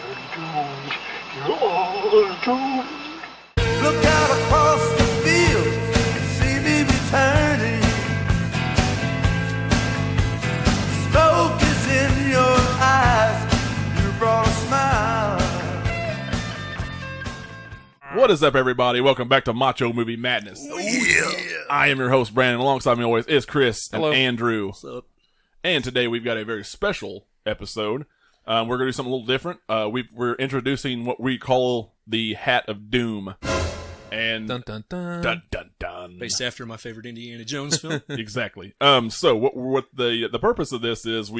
doomed. You're all doomed. Look out across the field, you see me returning. Smoke is in your eyes, you brought a smile. What is up, everybody? Welcome back to Macho Movie Madness. I am your host, Brandon. Alongside me always is Chris and Andrew. What's up? And today we've got a very special episode. We're going to do something a little different. We're introducing what we call the Hat of Doom. And Dun dun dun. dun dun dun. Based after my favorite Indiana Jones film. Exactly. So what the purpose of this is,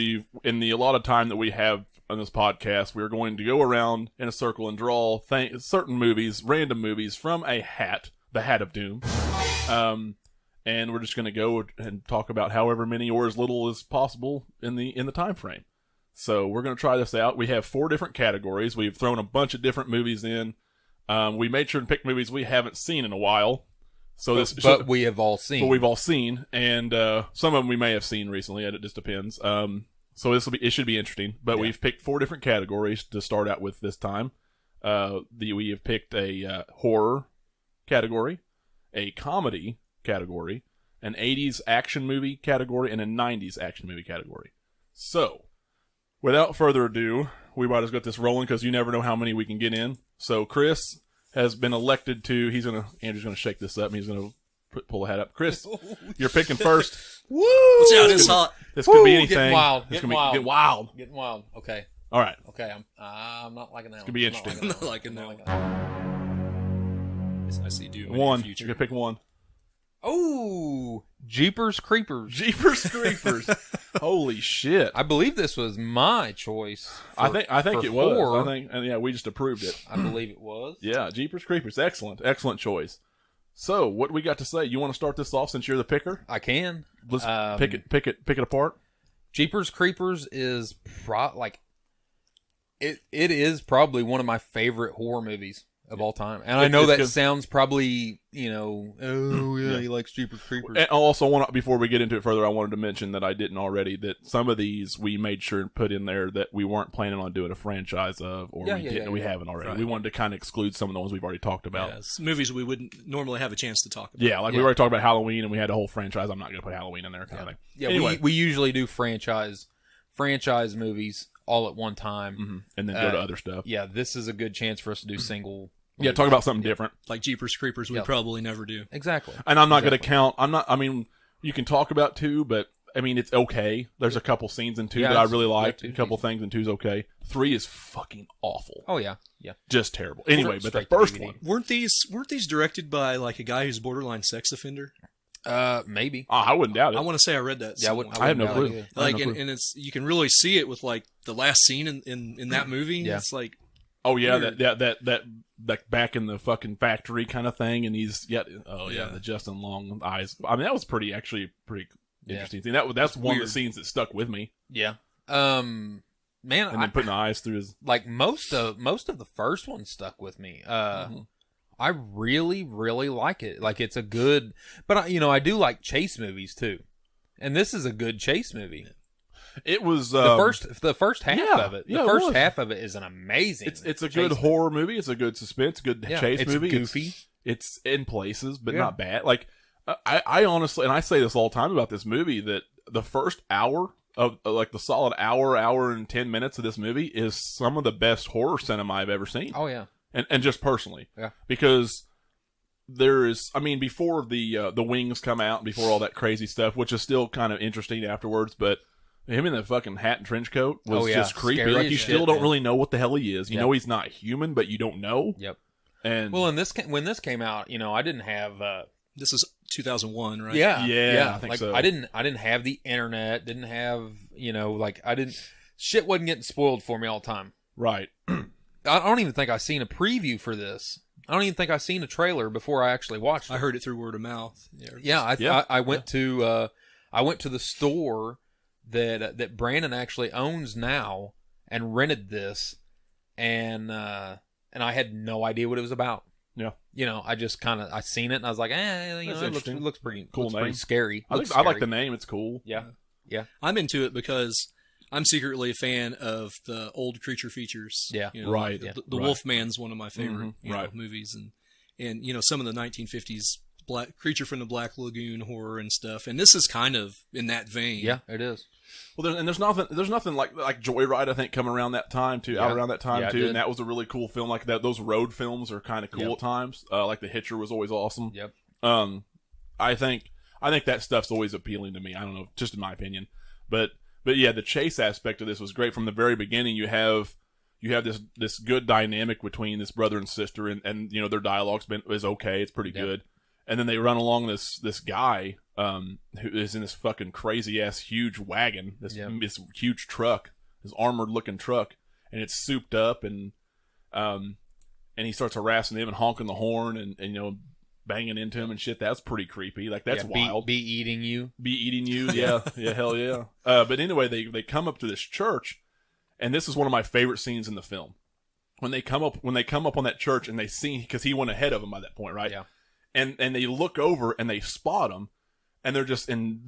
in the allotted time that we have on this podcast, we're going to go around in a circle and draw certain movies, random movies from a hat, the Hat of Doom. And we're just going to go and talk about however many or as little as possible in the time frame. So we're going to try this out. We have 4 different categories. We've thrown a bunch of different movies in. We made sure to pick movies we haven't seen in a while. So But we have all seen. But we've all seen, and some of them we may have seen recently. It just depends. So it should be interesting. But we've picked 4 different categories to start out with this time. We have picked a horror category, a comedy category, an 80s action movie category, and a 90s action movie category. So, without further ado, we might as well get this rolling because you never know how many we can get in. So Chris has been elected to. Andrew's gonna shake this up. And he's gonna pull the hat up. Chris, you're picking first. Woo! Watch out, it's hot. This could be anything. Getting wild. This Getting could wild. Get wild. Getting wild. Okay. All right. Okay. I'm not liking that. It's gonna be interesting. I'm not liking that one. I see Doom in the One. future. You're gonna pick one. Oh, Jeepers Creepers. Jeepers Creepers. Holy shit! I believe this was my choice. I think for it was. 4. I think, and yeah, we just approved it. I believe it was. Yeah, Jeepers Creepers. Excellent choice. So, what we got to say? You want to start this off since you're the picker? I can. Let's pick it apart. Jeepers Creepers is it is probably one of my favorite horror movies of all time. And I know that sounds probably, oh yeah, he likes Jeepers Creepers. And also, before we get into it further, I wanted to mention that I didn't already, that some of these we made sure and put in there that we weren't planning on doing a franchise of, or we haven't already. Right. We wanted to kind of exclude some of the ones we've already talked about. Yeah, it's movies we wouldn't normally have a chance to talk about. Yeah, we already talked about Halloween, and we had a whole franchise. I'm not going to put Halloween in there, kind of thing. Yeah, anyway. we usually do franchise movies all at one time. And then go to other stuff. Yeah, this is a good chance for us to do single. Yeah, talk about something different. Like Jeepers Creepers, we probably never do. Exactly. And I'm not going to count. You can talk about 2, but it's okay. There's a couple scenes in 2 that I really liked. A couple things in 2 is okay. 3 is fucking awful. Oh yeah. Just terrible. Anyway, but the Straight to first DVD. one. Weren't these directed by like a guy who's a borderline sex offender? Maybe. I wouldn't doubt it. I want to say I read that. Yeah, somewhere. I have no doubt clue. it. Like, and it's you can really see it with like the last scene in that movie. Yeah. It's like, Oh yeah, weird. that back in the fucking factory kind of thing, and he's the Justin Long eyes. I mean, that was pretty interesting thing. That's one of the scenes that stuck with me. Yeah. Man, And then putting the eyes through his. like most of the first one stuck with me. I really, really like it. Like it's a good, but I do like chase movies too, and this is a good chase movie. It was The first half of it. yeah, The it first was. half of it is an amazing. It's a chase good movie. horror movie. It's a good suspense. Good chase it's movie. Goofy. It's in places, but Yeah. not bad. Like I honestly, and I say this all the time about this movie, that the first hour of like the solid hour and 10 minutes of this movie is some of the best horror cinema I've ever seen. Oh yeah. And just personally, Yeah. because there is, before the wings come out, before all that crazy stuff, which is still kind of interesting afterwards, but him in the fucking hat and trench coat was just creepy. Scary Like as you shit, still don't man. really know what the hell he is. You Yep. know he's not human, but you don't know. Yep. And Well, when this came out, I didn't have. this is 2001, right? Yeah, I think like, so. I didn't have the internet. Didn't have shit wasn't getting spoiled for me all the time. right. I don't even think I seen a preview for this. I don't even think I seen a trailer before I actually watched it. I heard it through word of mouth. I went to the store that Brandon actually owns now and rented this, and I had no idea what it was about. Yeah. I just I seen it and I was like, That's it interesting. looks pretty Cool looks name. pretty scary. I Looks like scary. the name. It's cool. Yeah. I'm into it because I'm secretly a fan of the old creature features. Yeah. You know, Right. The Wolfman's one of my favorite Mhm. Right. movies, and some of the 1950s Creature from the Black Lagoon horror and stuff. And this is kind of in that vein. Yeah, it is. Well, there's nothing like Joyride. I think coming around that time too, out around that time Yeah, it too, did. and that was a really cool film. Like that, those road films are kind of cool Yep. at times. Like The Hitcher was always awesome. Yep. I think that stuff's always appealing to me. I don't know, just in my opinion, but yeah, the chase aspect of this was great from the very beginning. You have this good dynamic between this brother and sister, and you know their dialogue's is okay. It's pretty good. And then they run along this guy who is in this fucking crazy ass huge wagon, this huge truck, this armored looking truck, and it's souped up, and he starts harassing them and honking the horn and you know banging into him and shit. That's pretty creepy. Like that's wild. Be eating you. Be eating you. Yeah, yeah, hell yeah. But anyway, they come up to this church, and this is one of my favorite scenes in the film. When they come up on that church and they see, because he went ahead of them by that point, right? Yeah. And they look over and they spot him, and they're just in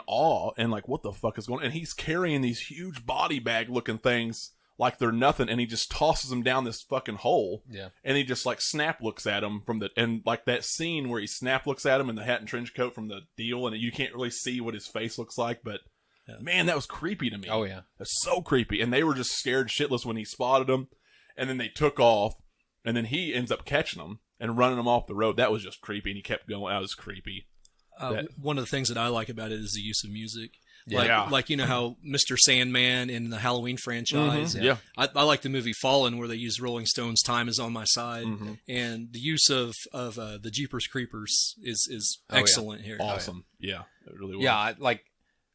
awe and like, what the fuck is going on? And he's carrying these huge body bag looking things like they're nothing, and he just tosses them down this fucking hole. Yeah. And he just like snap looks at him and like that scene where he snap looks at him in the hat and trench coat from the deal, and you can't really see what his face looks like, but man, that was creepy to me. Oh yeah. That's so creepy. And they were just scared shitless when he spotted them, and then they took off, and then he ends up catching them and running them off the road. That was just creepy, and he kept going. That was creepy. One of the things that I like about it is the use of music. Yeah. Like you know how Mr. Sandman in the Halloween franchise. Mhm. Yeah. I like the movie Fallen where they use Rolling Stones' "Time Is on My Side," and the use of the Jeepers Creepers is excellent here. Awesome. Yeah, it really was. Yeah,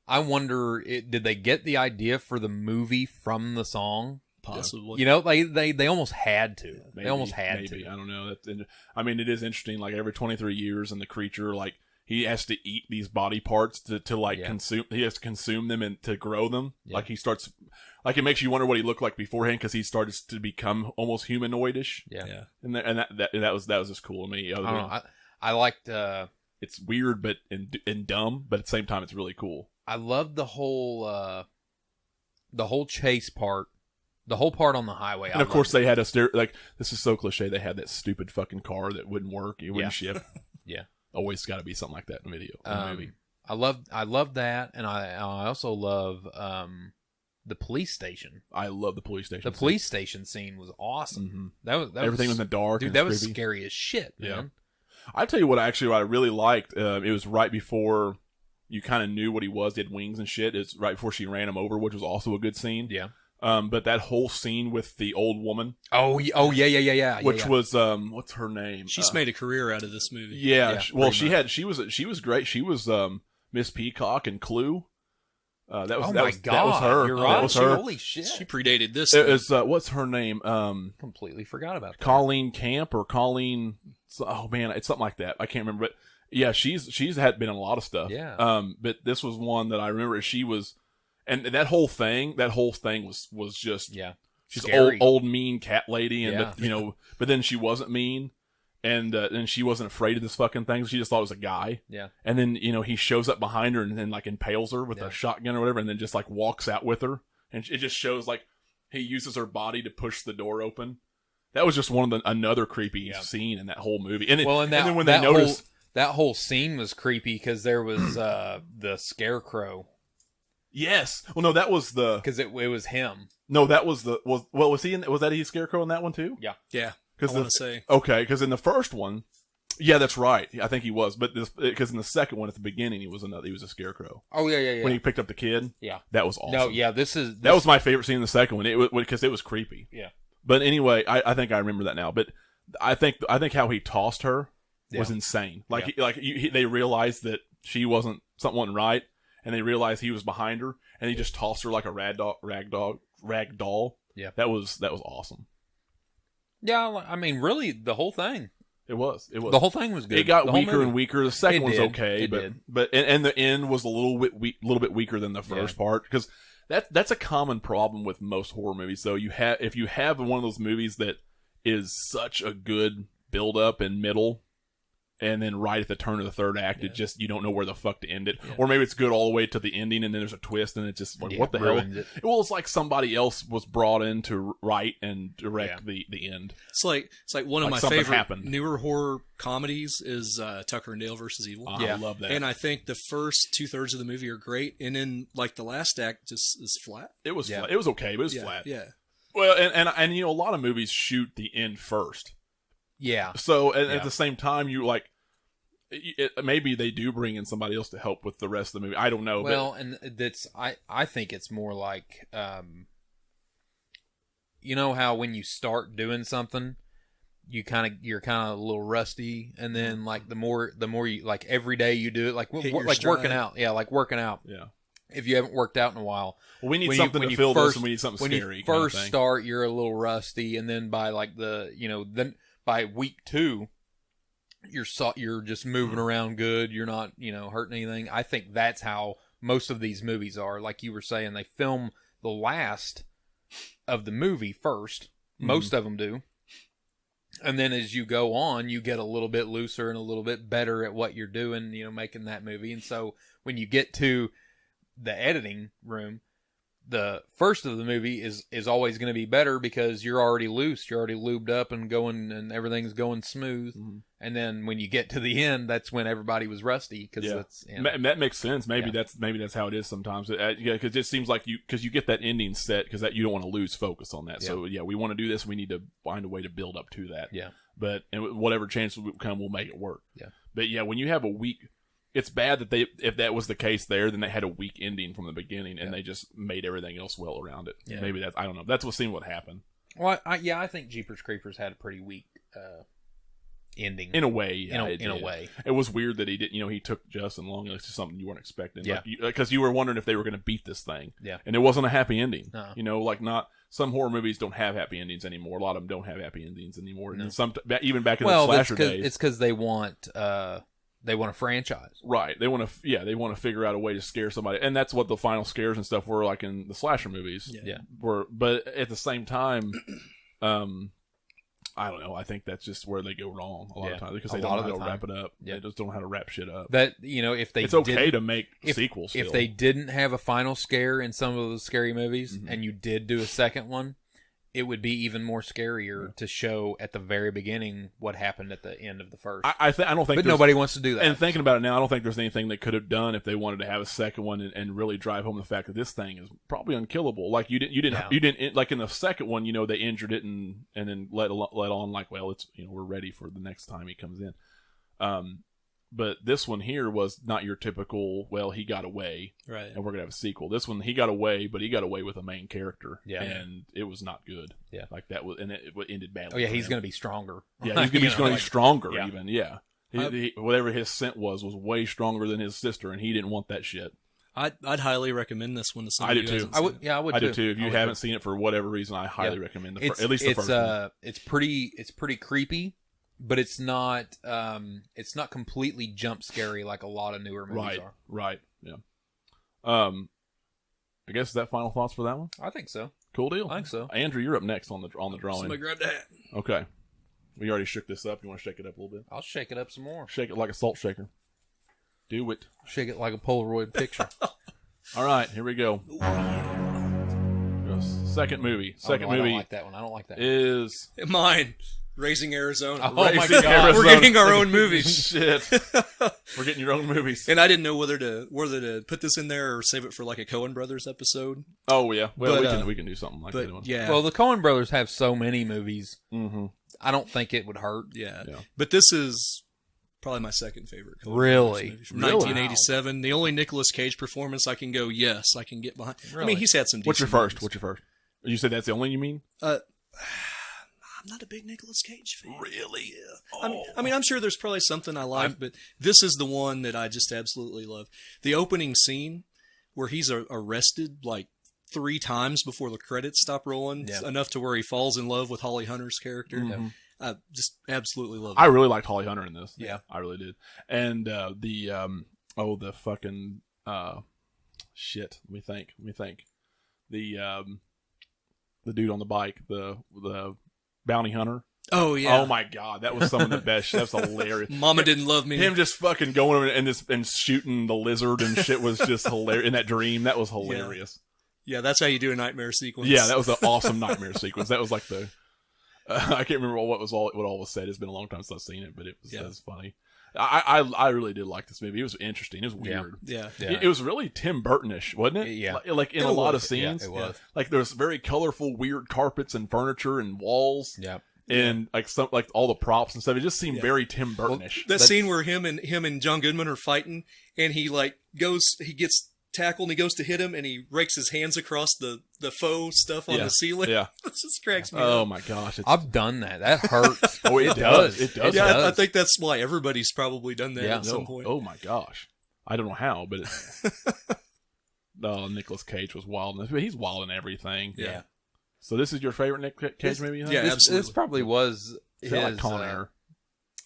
I wonder, did they get the idea for the movie from the song? Possibly. You know, they almost had to. Maybe, they almost had maybe. to. I don't know. I mean, it is interesting. Like every 23 years, and the creature, like he has to eat these body parts to consume. He has to consume them and to grow them. Yeah. Like he starts. Like it makes you wonder what he looked like beforehand because he started to become almost humanoidish. Yeah. And that was just cool to me. I don't know. I liked. It's weird, but and dumb, but at the same time, it's really cool. I loved the whole chase part. The whole part on the highway. And of course, they had this is so cliche. They had that stupid fucking car that wouldn't work. It wouldn't ship. Yeah. Always got to be something like that in a video. In a movie. I love that, and I also love the police station. I love the police station. The police station scene was awesome. That Everything was in the dark. Dude, and that was creepy. scary as shit, man. Yeah. I tell you what I really liked. It was right before you kind of knew what he was. He had wings and shit. It's right before she ran him over, which was also a good scene. Yeah. But that whole scene with the old woman. Yeah. Which was what's her name? She's made a career out of this movie. Yeah. Well, she was great. She was Miss Peacock in Clue. That was that was her. You're That right. was her. Holy shit! She predated this. It was what's her name? Completely forgot about that. Colleen Camp or Colleen. Oh man, it's something like that. I can't remember. But yeah, she's had been in a lot of stuff. Yeah. But this was one that I remember. She was, and that whole thing was just she's scary. old mean cat lady, and Yeah. but then she wasn't mean. And she wasn't afraid of this fucking thing. She just thought it was a guy. Yeah. And then, he shows up behind her and then like impales her with a shotgun or whatever, and then just like walks out with her. And it just shows like he uses her body to push the door open. That was just another creepy scene in that whole movie. And then when they noticed that whole scene was creepy because there was the scarecrow. Yes. Well, no, that was because it was him. No, that was was he scarecrow in that one too? Yeah. Yeah. I want to say. Okay, because in the first one, yeah, that's right. I think he was, but because in the second one at the beginning, he was a scarecrow. Oh yeah. When he picked up the kid, that was awesome. No, yeah, that was my favorite scene in the second one. It was because it was creepy. Yeah. But anyway, I think I remember that now. But I think how he tossed her was insane. Like they realized that something wasn't right, and they realized he was behind her, and he just tossed her like a rag doll. Yeah. That was awesome. Yeah, I mean, really, the whole thing. It was. The whole thing was good. It got The whole weaker movie. and weaker. The second It one's did. okay, It did. but the end was a little bit weaker than the first part, because that's a common problem with most horror movies. Though if you have one of those movies that is such a good build up and middle, and then right at the turn of the third act, it just, you don't know where the fuck to end it. Or maybe it's good all the way to the ending, and then there's a twist, and it's just like, what the hell? Well, it's like somebody else was brought in to write and direct the end. It's like one of my something favorite happened. newer horror comedies is Tucker and Dale versus Evil. I love that. And I think the first 2/3 of the movie are great, and then like the last act just is flat. It was flat. It was okay, but it was flat. Yeah. Well, and you know, a lot of movies shoot the end first. Yeah. So at the same time, you like, maybe they do bring in somebody else to help with the rest of the movie. I don't know. Well, and that's I think it's more like, you know how when you start doing something, you're kind of a little rusty, and then like the more you like every day you do it, like working out. Yeah, like working out. Yeah. If you haven't worked out in a while, well, we need something to fill this, and we need something scary. When you first start, you're a little rusty, and then by like then by week 2, you're just moving around good. You're not, hurting anything. I think that's how most of these movies are. Like you were saying, they film the last of the movie first. Most of them do. And then as you go on, you get a little bit looser and a little bit better at what you're doing, making that movie. And so when you get to the editing room, the first of the movie is always going to be better because you're already loose, you're already lubed up and going, and everything's going smooth. And then when you get to the end, that's when everybody was rusty. Cause that's, that makes sense. Maybe that's how it is sometimes. Because it seems like you get that ending set because that you don't want to lose focus on that. So we want to do this. We need to find a way to build up to that. Yeah. But and whatever chance will come, we'll make it work. Yeah. But when you have a weak. It's bad that if that was the case there, then they had a weak ending from the beginning, and they just made everything else well around it. Yeah. Maybe I don't know. That's what seemed what happened. Well, I think Jeepers Creepers had a pretty weak ending. In a way, in a way. It was weird that he did. He took Justin Long. It's just something you weren't expecting. Yeah, because you were wondering if they were going to beat this thing. Yeah, and it wasn't a happy ending. No. Like not. Some horror movies don't have happy endings anymore. A lot of them don't have happy endings anymore. No. And some even back in the slasher days, it's because they want. They want a franchise, right? They want to, they want to figure out a way to scare somebody, and that's what the final scares and stuff were like in the slasher movies. Yeah. But at the same time, I don't know. I think that's just where they go wrong a lot of times because they don't know how to wrap it up. Yeah. They just don't know how to wrap shit up. That if they, it's okay to make sequels. Still. If they didn't have a final scare in some of those scary movies, and you did do a second one, it would be even more scarier to show at the very beginning what happened at the end of the first. I don't think, but nobody wants to do that. And thinking about it now, I don't think there's anything they could have done if they wanted to have a second one and really drive home the fact that this thing is probably unkillable. Like you didn't like in the second one, they injured it and then let on like, well, it's we're ready for the next time he comes in. But this one here was not your typical, well, he got away, right? And we're going to have a sequel. This one, he got away, but he got away with a main character. Yeah. And it was not good. Yeah. Like that was, and it ended badly. Oh, yeah, he's going to be stronger. Yeah, he's going to be stronger even. Yeah. Whatever his scent was way stronger than his sister, and he didn't want that shit. I'd highly recommend this one to somebody. I do too. I would too. If you haven't seen it for whatever reason, I highly recommend at least the first one. It's pretty creepy. But it's not completely jump scary like a lot of newer movies are. Right. Yeah. I guess is that final thoughts for that one? I think so. Cool deal. I think so. Andrew, you're up next on the drawing. Somebody grab the hat. Okay. We already shook this up. You want to shake it up a little bit? I'll shake it up some more. Shake it like a salt shaker. Do it. Shake it like a Polaroid picture. All right, here we go. Second movie. I don't like that one. I don't like that one. Is mine. Raising Arizona. Oh my God. We're getting our own movies. Shit. We're getting your own movies. And I didn't know whether to put this in there or save it for like a Coen Brothers episode. Oh yeah. Well, we can do something like that one. Yeah. Well, the Coen Brothers have so many movies. Mm-hmm. I don't think it would hurt. Yeah. But this is probably my second favorite. Really? Movie from 1987. Wow. The only Nicolas Cage performance I can go, yes, I can get behind. Really? I mean, he's had some decent What's your first? movies. What's your first? You said that's the only you mean? I'm not a big Nicolas Cage fan. Really? Yeah. Oh. I mean, I'm sure there's probably something I like, but this is the one that I just absolutely love. The opening scene where he's arrested like 3 times before the credits stop rolling, enough to where he falls in love with Holly Hunter's character. Mm-hmm. I just absolutely love it. I really liked Holly Hunter in this. Yeah. I really did. And the fucking shit. Let me think. The dude on the bike, the bounty hunter. Oh yeah. Oh my god, that was some of the best. That was hilarious. Mama didn't love me. Him just fucking going over and shooting the lizard and shit was just hilarious. In that dream, that was hilarious. Yeah, that's how you do a nightmare sequence. Yeah, that was an awesome nightmare sequence. That was like the I can't remember what all was said. It's been a long time since I've seen it, but it was funny. I really did like this movie. It was interesting. It was weird. Yeah. It was really Tim Burton-ish, wasn't it? Yeah. Like in a lot of scenes. Yeah, it was. Like there was very colorful, weird carpets and furniture and walls. Yeah. And like all the props and stuff. It just seemed very Tim Burton-ish. That scene where him and John Goodman are fighting, and he gets tackled and he goes to hit him, and he rakes his hands across the faux stuff on the ceiling. Yeah. It just cracks me Oh up. my gosh. I've done that. That hurts. Oh, it does. It does. Yeah, does. I think that's why everybody's probably done that at some point. Oh my gosh. I don't know how, but Nicolas Cage was wild. He's wild in everything. Yeah. So this is your favorite Nick Cage movie? Huh? Yeah, This absolutely. probably was I his feel like Con Air.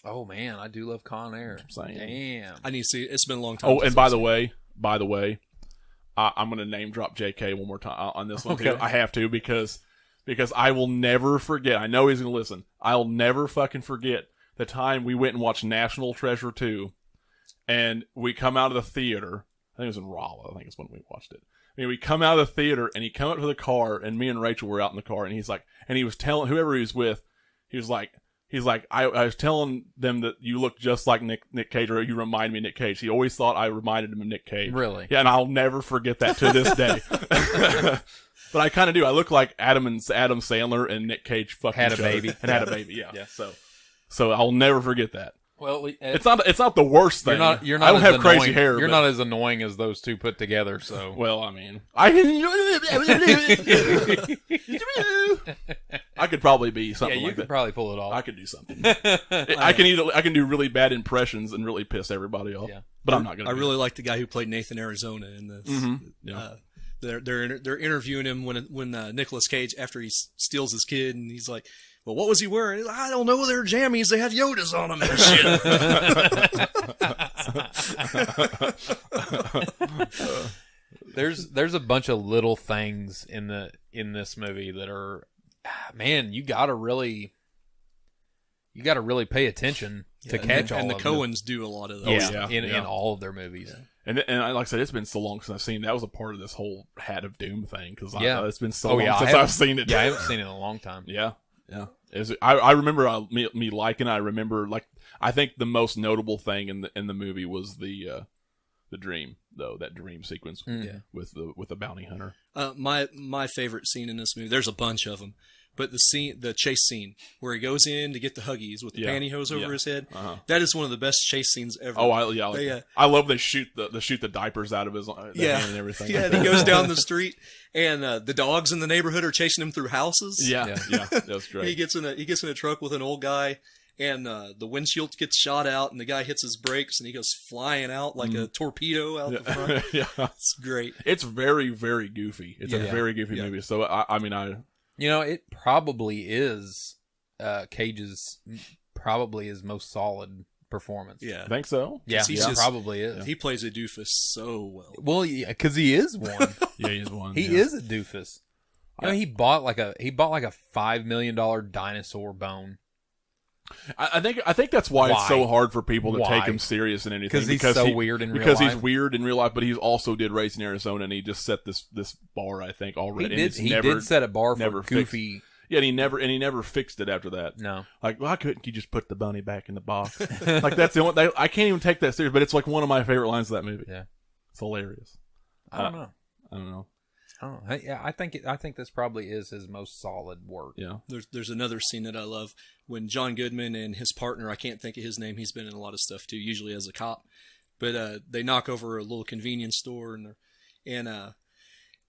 Oh man, I do love Con Air. I'm saying. Damn. I need to see it. It's been a long time. Oh, since and by I've the seen way, I'm going to name drop JK one more time on this one too. Okay. I have to because I will never forget. I know he's going to listen. I'll never fucking forget the time we went and watched National Treasure 2, and we come out of the theater. I think it was in Rolla. I think it's when we watched it. I mean, we come out of the theater, and he come up to the car, and me and Rachel were out in the car, and he's like, and he was telling whoever he was with, he's like, I was telling them that you look just like Nick Cage, or you remind me of Nick Cage. He always thought I reminded him of Nick Cage. Really? Yeah, and I'll never forget that to this day. But I kind of do. I look like Adam Sandler and Nick Cage fucking Had a each other. baby. And had a baby, yeah. So I'll never forget that. Well, It's not the worst thing. you're not. I don't as have crazy annoying- hair. You're but- not as annoying as those two put together. So Well, I mean, I could probably be yeah, something you like could that. probably pull it off. I could do something. I can do really bad impressions and really piss everybody off. Yeah. But I'm not gonna. I do really like the guy who played Nathan Arizona in this. Yeah. They're interviewing him when Nicolas Cage, after he steals his kid, and he's like, "Well, what was he wearing?" He's like, "I don't know. They're jammies. They had Yodas on them and shit." There's a bunch of little things in this movie that are, man, you gotta really pay attention to catch all and of the them. Coens do a lot of those. yeah. in all of their movies. And like I said, it's been so long since I've seen that was a part of this whole Hat of Doom thing because it's been so long since I've seen it. Yeah, I haven't seen it in a long time. Yeah. I remember me liking it. I remember I think the most notable thing in the movie was the dream though, that dream sequence with the bounty hunter. My favorite scene in this movie. There's a bunch of them, but the chase scene where he goes in to get the Huggies with the pantyhose over his head. That is one of the best chase scenes ever. Oh, I love they shoot the diapers out of his hand and everything. Yeah, and he goes down the street, and the dogs in the neighborhood are chasing him through houses. Yeah, that's great. He gets in a truck with an old guy, and the windshield gets shot out, and the guy hits his brakes, and he goes flying out like a torpedo out the front. Yeah, It's great. it's very, very goofy. It's a very goofy movie. So It probably is Cage's probably his most solid performance. Yeah, I think so. Yeah, He's just- probably is. he plays a doofus so well. Well, yeah, because he is one. Yeah, he's one. He is a doofus. He bought like a $5 million dinosaur bone. I think that's why it's so hard for people to take Why? him serious in anything Because he's so weird in real because life. he's weird in real life, but he also did Raising Arizona, and he just set this bar I think already. He did set a bar for never goofy. Yeah, and he never fixed it after that. No, Like, why couldn't you just put the bunny back in the box? Like that's the only. I can't even take that serious, but it's like one of my favorite lines of that movie. Yeah, it's hilarious. I don't know. I don't know. Oh, yeah, I think this probably is his most solid work. Yeah. There's another scene that I love when John Goodman and his partner, I can't think of his name, he's been in a lot of stuff too, usually as a cop, but they knock over a little convenience store and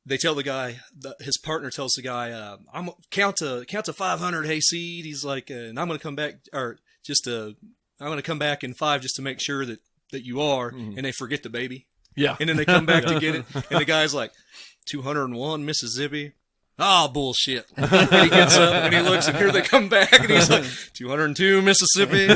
they tell the guy, his partner tells the guy, I'm count to 500, hayseed. He's like, and I'm going to come back, I'm going to come back in 5 just to make sure that you are, and they forget the baby. Yeah. And then they come back to get it, and the guy's like, 201 Mississippi. Oh, bullshit. And he gets up and he looks, and here they come back, and he's like, 202 Mississippi.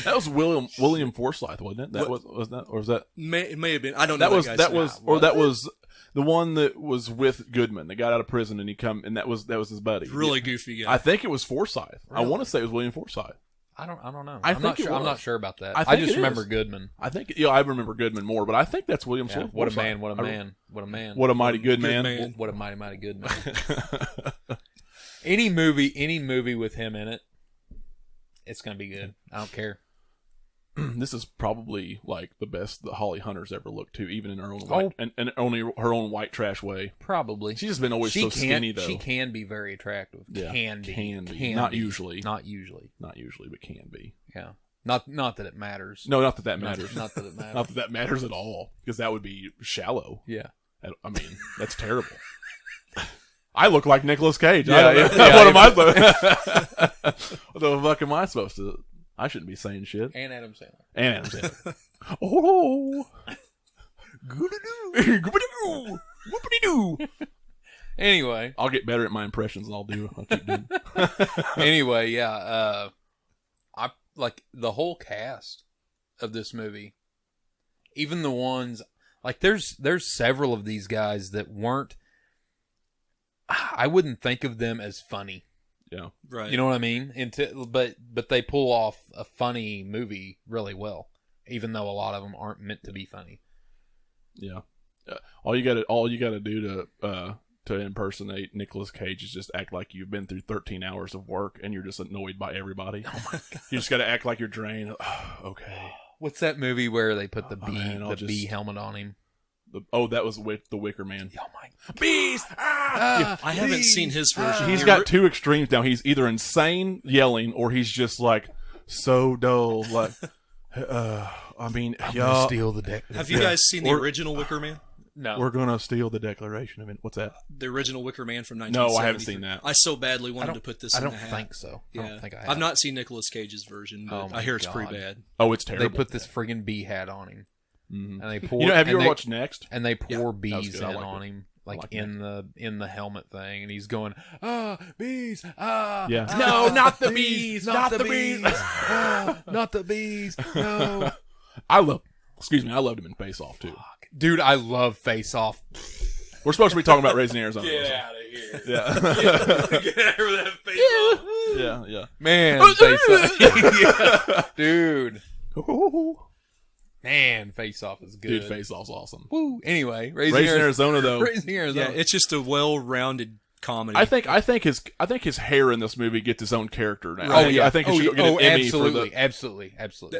That was William Forsythe, wasn't it? Was that, or was that? It may have been. I don't know. That was The one that was with Goodman, that got out of prison and and that was his buddy. Really goofy guy. I think it was Forsythe. I Really? want to say it was William Forsythe. I don't know. I I'm think not it sure. I'm was. not sure about that. I I think just it remember is. Goodman. I think, I remember Goodman more, but I think that's William Yeah, Forsythe. what a man! What a man! What a man! What a mighty good man. man. What a mighty good man! Any movie with him in it, it's gonna be good. I don't care. This is probably like the best that Holly Hunter's ever looked to, even in her own white, and only her own white trash way. Probably. She's just been always so skinny though. She can be very attractive. Yeah, Can be. Not usually. Not usually. Not usually, but can be. Yeah. Not that it matters. No, not that that matters. Not that it matters. Not that that matters at all, because that would be shallow. Yeah. I mean, that's terrible. I look like Nicolas Cage. Yeah, yeah. What am I supposed? What the fuck am I supposed to? I shouldn't be saying shit. And Adam Sandler. And Adam Sandler. Oh, goody-doo, whoopity-doo. Anyway. I'll get better at my impressions, and I'll keep doing. Anyway, yeah. I like the whole cast of this movie. Even the ones like there's several of these guys that weren't. I wouldn't think of them as funny. Yeah, Right. You know what I mean? But they pull off a funny movie really well, even though a lot of them aren't meant to be funny. yeah. All you gotta do to impersonate Nicolas Cage is just act like you've been through 13 hours of work and you're just annoyed by everybody. Oh my God. You just gotta act like you're drained. Okay. What's that movie where they put the bee man, bee helmet on him? That was the Wicker Man. Oh my God. Bees! I haven't seen his version. He's got two extremes now. He's either insane yelling or he's just like so dull. Like, I mean, yeah, Steal the deck. Have you guys seen the original Wicker Man? No. we're gonna steal the Declaration of it. What's that? The original Wicker Man from No, 1973. I haven't seen that. I so badly wanted to put this I in don't the hat. think so. Yeah. I don't think I have. I've not seen Nicolas Cage's version, but Oh my I hear it's God. pretty bad. Oh, it's terrible. They put this friggin' bee hat on him, and they pour. Have you and ever they- watched Next? And they pour that was bees good. I in like on it. him, I like like in the helmet thing, and he's going, bees, Yeah. no, not the bees, not the bees, not the bees, no. I loved him in Face Off too. Dude, I love Face Off. We're supposed to be talking about Raising Arizona. out of here. Yeah. Get over that face. Yeah. Man, Face Off. Yeah. Dude. Man, Face Off is good. Dude, Face Off's awesome. Woo. Anyway, Raising Arizona though. Raising Arizona. Yeah, it's just a well-rounded comedy. I think his hair in this movie gets his own character now. Right. Oh yeah, I think he should get an Emmy for the. absolutely.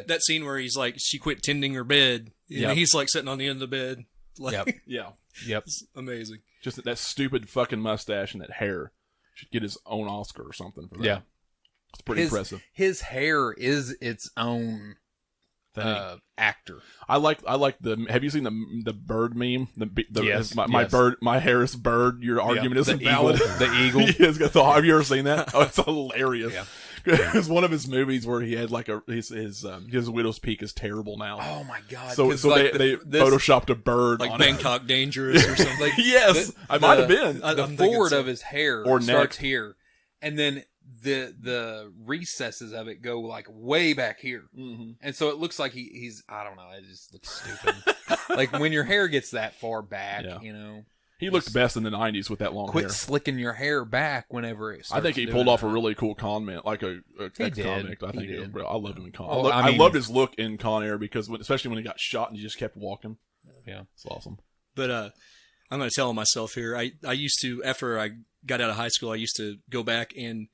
that scene where he's like, she quit tending her bed. You know, Yep. he's like sitting on the end of the bed. Like, Yep. Yeah, Yep. it's amazing. just that stupid fucking mustache and that hair should get his own Oscar or something for that. Yeah. It's pretty impressive. His hair is its own actor. I like the. Have you seen the bird meme? Yes, my yes. bird, my hair is bird. Your argument the isn't eagle, valid. the eagle. Yes, have you ever seen that? Oh, it's hilarious. Yeah. It's one of his movies where he had like his widow's peak is terrible now. Oh my God! So 'Cause, they this- photoshopped a bird Like on Bangkok Dangerous or something. like, Yes, I might have been. I- the I'm thinking forward so. of his hair Or starts neck. here, and then the recesses of it go like way back here, and so it looks like he's I don't know. It just looks stupid. Like when your hair gets that far back, Yeah. you know. He looked best in the '90s with that long Quit hair. slicking your hair back whenever it I starts think he doing pulled off a that. really cool con man, like a He ex-convict. did. I think He did. I loved him in Con. Oh, I I mean- loved his look in Con Air because especially when he got shot and he just kept walking. Yeah. It's awesome. But I'm going to tell myself here. I used to, after I got out of high school, I used to go back and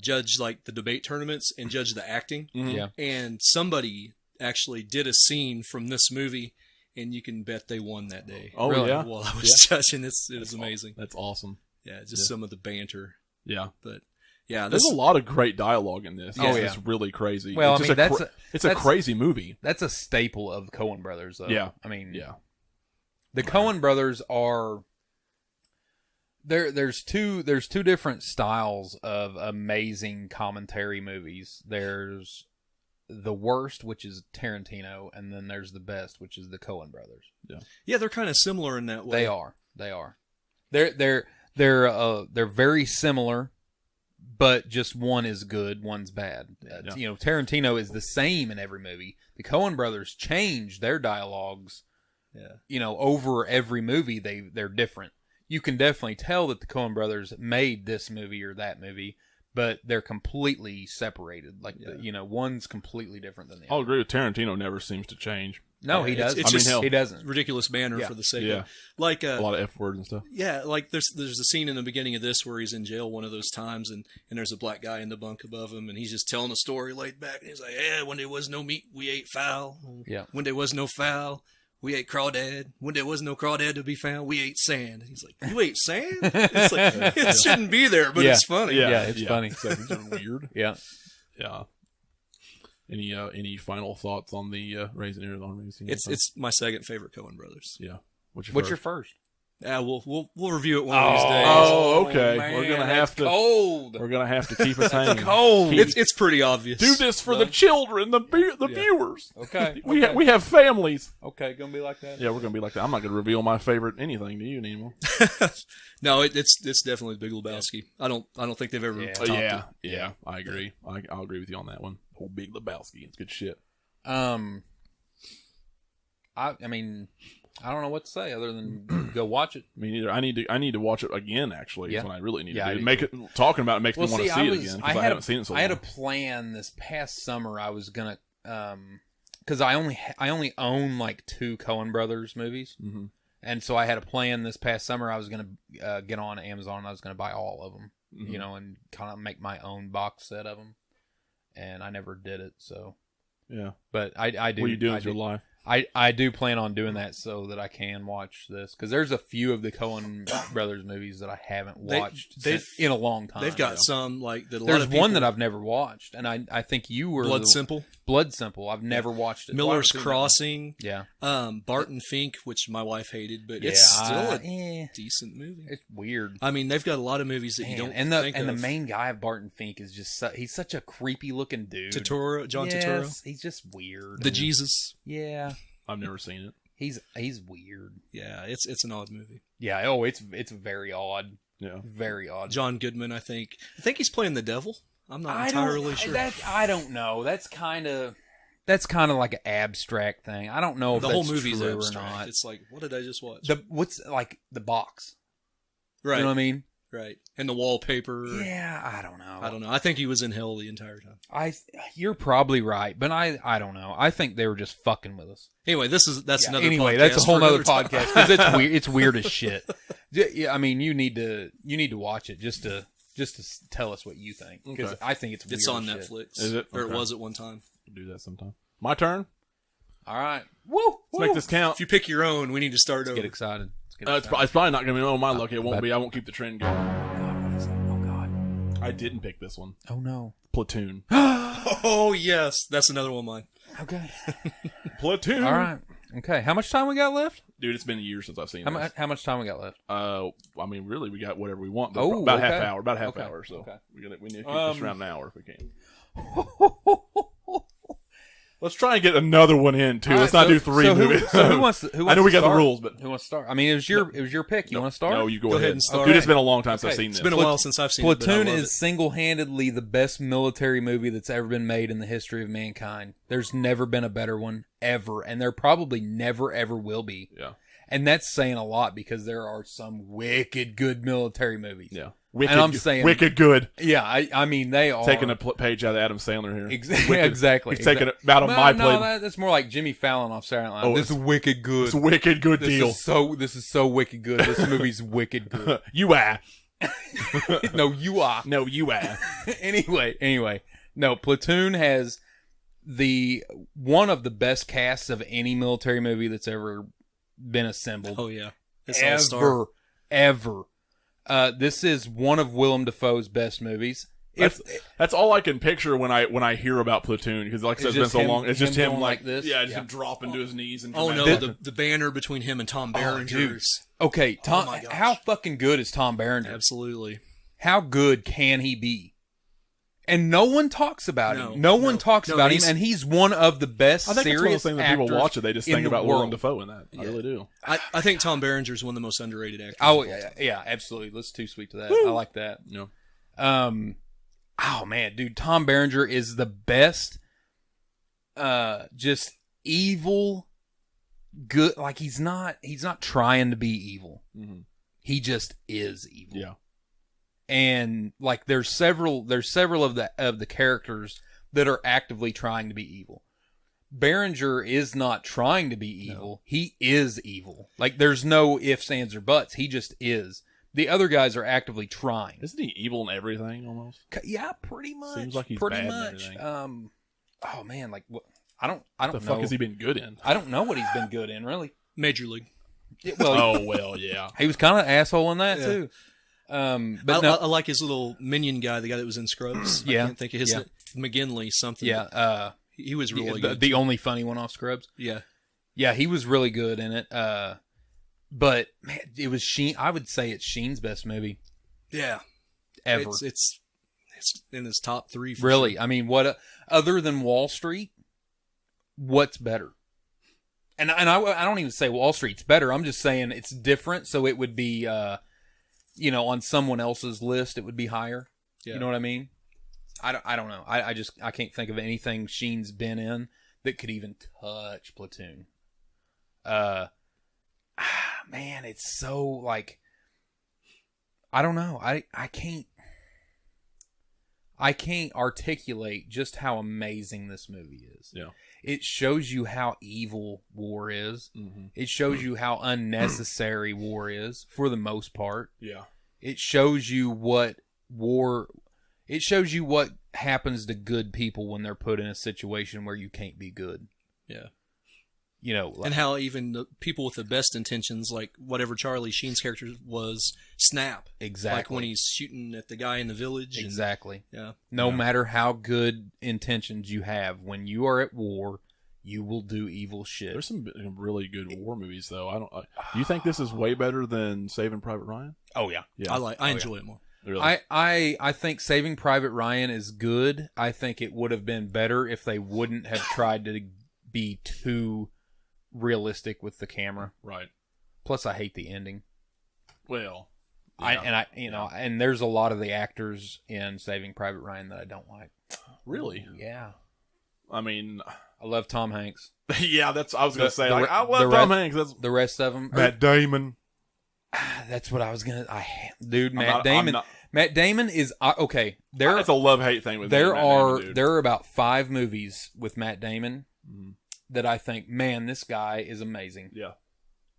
judge like the debate tournaments and judge the acting. Yeah. And somebody actually did a scene from this movie, and you can bet they won that day. Oh Really? yeah, While I was judging, it was amazing. that's awesome. Yeah, just some of the banter. Yeah, But yeah, there's this a lot of great dialogue in this. Oh, It's yeah. really crazy. Well, it's I just mean, it's a that's- crazy movie. That's a staple of the Coen Brothers, though. Yeah. I mean, Yeah, the Coen Brothers are there's two different styles of amazing commentary movies. There's the worst, which is Tarantino, and then there's the best, which is the Coen Brothers. yeah, they're kind of similar in that way. They are. They're very similar, but just one is good, one's bad. Yeah. You know, Tarantino is the same in every movie. The Coen Brothers change their dialogues you know, over every movie they're different. You can definitely tell that the Coen brothers made this movie or that movie, but they're completely separated. Like, you know, one's completely different than the I'll other. agree with Tarantino. Never seems to change. No, he doesn't. It's just, he doesn't. ridiculous banner for the sake Yeah. of like A lot of F words and stuff. yeah, like there's a scene in the beginning of this where he's in jail one of those times, and there's a black guy in the bunk above him, and he's just telling a story laid back, and he's like, "Yeah, when there was no meat, we ate fowl. Yeah. When there was no fowl, we ate crawdad. When there was no crawdad to be found, we ate sand." And he's like, "You ate sand?" It's like it shouldn't be there, but it's funny. Yeah, it's funny. It's like, it's weird. Yeah. Yeah. Any final thoughts on the Raising Arizona on Racing? It's my second favorite Coen brothers. Yeah. What's your first? Yeah, we'll review it one of these days. Oh, okay. Man, We're gonna that's have to. cold. We're gonna have to keep us hanging. Cold. It's pretty obvious. Do this for the children, the viewers. Okay. We have families. Okay, gonna be like that. Yeah, we're gonna be like that. I'm not gonna reveal my favorite anything to you anymore. No, it's definitely the Big Lebowski. I don't think they've ever topped it. Yeah. I agree. I'll agree with you on that one. Old Big Lebowski. It's good shit. I mean, I don't know what to say other than go watch it. Me neither. I need to watch it again. Actually, Yeah. is when I really need Yeah, I to do make it. Talking about it makes Well, me want see, to see it again because I haven't seen it in so long. I had a plan this past summer. I was gonna, because I only own like 2 Coen Brothers movies, and so I had a plan this past summer. I was gonna get on Amazon and I was gonna buy all of them, you know, and kind of make my own box set of them. And I never did it. So Yeah. but I do. What are you doing I with your do- life? I do plan on doing that so that I can watch this, because there's a few of the Coen Brothers movies that I haven't watched in a long time. They've got some like that. There's one that I've never watched, and I think you were Blood Simple. Blood Simple. I've never watched it. Miller's Well, I've seen Crossing. that one. Yeah, Barton Fink, which my wife hated, but yeah. it's still a decent movie. It's weird. I mean, they've got a lot of movies that Man, you don't and the think and of. the main guy of Barton Fink is just he's such a creepy looking dude. John Yes, Turturro, he's just weird. the Jesus. Yeah, I've never seen it. he's weird. Yeah, it's an odd movie. Yeah. Oh, it's very odd. Yeah. Very odd. John Goodman, I think he's playing the devil. I'm not I entirely don't, sure. I don't know. That's kind of like an abstract thing. I don't know if The that's whole movie's true abstract. or not. It's like, what did I just watch? What's like the box? Right, You know what I mean? right, and the wallpaper. Yeah, I don't know. I don't know. I think he was in hell the entire time. You're probably right, but I don't know. I think they were just fucking with us. Anyway, that's another. Anyway, podcast that's a whole for nother another time. podcast because it's weird. It's weird as shit. Yeah, I mean, you need to watch it just to tell us what you think, because Okay. I think it's weird. It's on as shit. Netflix. Is it? Or it Okay. was at one time. We'll do that sometime. My turn. All right. Woo! Let's make this count. If you pick your own, we need to start over. Get excited. Let's get It's excited. probably not going to be on my luck. It won't but- be. I won't keep the trend going. God, what is it? Oh God. I didn't pick this one. Oh no. Platoon. Oh yes, that's another one of mine. Okay. Platoon. All right. Okay. How much time we got left? Dude, it's been a year since I've seen this. How much time we got left? I mean, really, we got whatever we want. But Oh, about okay. half hour. About half Okay. hour. So Okay. we need to keep this around an hour if we can. Let's try and get another one in too. All Let's right, not do 3 movies. Who wants to I know we to got the start? rules, but Who wants to start? I mean, it was your pick. You want to start? No, you go Go ahead. ahead and start. Dude, it's been a long time since I've Okay. seen this. It's been a while since I've seen it. Platoon but I love is single-handedly the best military movie that's ever been made in the history of mankind. There's never been a better one ever, and there probably never ever will be. Yeah. And that's saying a lot because there are some wicked good military movies. Yeah. Wicked, And I'm saying- wicked good. Yeah, I mean they are Taking a page out of Adam Sandler here. exactly. He's taking it out of my plate. That's more like Jimmy Fallon off Saturday Night Live. Oh, This is wicked good. It's a wicked good deal. This is so wicked good. This movie's wicked good. You are. No, you are. No, you are. anyway, no. Platoon has one of the best casts of any military movie that's ever been assembled. Oh yeah, it's all-star. ever. This is one of Willem Dafoe's best movies. That's all I can picture when I hear about Platoon, because like I said, it's been just so him- long. It's just him him going like like this? Yeah, just Yeah. him dropping to his knees and. Oh no, dramatic. the banner between him and Tom Berenger is Okay, Tom. my gosh. How fucking good is Tom Berenger? absolutely. How good can he be? And no one talks about him. No, No one talks no, about him, he's- and he's one of the best I think it's one of serious those things that people actors watch it, they just in think the about world. Willem Dafoe in that. I really do. I think Tom Berenger is one of the most underrated actors. Oh of all time. yeah, absolutely. Let's too sweet to that. I like that. No. Oh man, dude, Tom Berenger is the best. Just evil, good. Like he's not trying to be evil. Mhm. He just is evil. Yeah. And like there's several of the characters that are actively trying to be evil. Behringer is not trying to be evil. No. He is evil. Like there's no ifs, ands, or buts. He just is. The other guys are actively trying. Isn't he evil in everything almost? Yeah, pretty much. Seems like he's pretty bad much. in everything. Oh man, like what? I don't What know. the fuck has he been good in? I don't know what he's been good in, really. Major League. Well, yeah. He was kind of asshole in that too. But I like his little minion guy, the guy that was in Scrubs. Yeah. I can't think of his McGinley something. Yeah. He was really good. The only funny one off Scrubs. Yeah. Yeah, he was really good in it. But man, it was Sheen. I would say it's Sheen's best movie. Yeah. Ever. It's in his top 3. For really? Sure. I mean, what other than Wall Street? What's better? And I don't even say Wall Street's better. I'm just saying it's different. So it would be, on someone else's list, it would be higher. Yeah. You know what I mean? I don't know. I can't think of anything Sheen's been in that could even touch Platoon. Man, it's so like, I don't know. I can't articulate just how amazing this movie is. Yeah. It shows you how evil war is. Mm-hmm. It shows you how unnecessary war is for the most part. Yeah. It shows you what happens to good people when they're put in a situation where you can't be good. Yeah. And how even the people with the best intentions, like whatever Charlie Sheen's character was, snap. Exactly. Like when he's shooting at the guy in the village. Exactly. Yeah. No matter how good intentions you have, when you are at war, you will do evil shit. There's some really good war movies, though. Do you think this is way better than Saving Private Ryan? Oh yeah. I enjoy it more. Really? I think Saving Private Ryan is good. I think it would have been better if they wouldn't have tried to be too realistic with the camera. Right. Plus, I hate the ending. Well, and there's a lot of the actors in Saving Private Ryan that I don't like. Really? Yeah. I mean, I love Tom Hanks. Yeah, I was gonna say. I love Tom Hanks. That's the rest of them. Matt Damon. That's what I was gonna. Matt Damon. Matt Damon is okay. It's a love-hate thing with there Matt are Damon, there are about 5 movies with Matt Damon that I think, man, this guy is amazing. Yeah,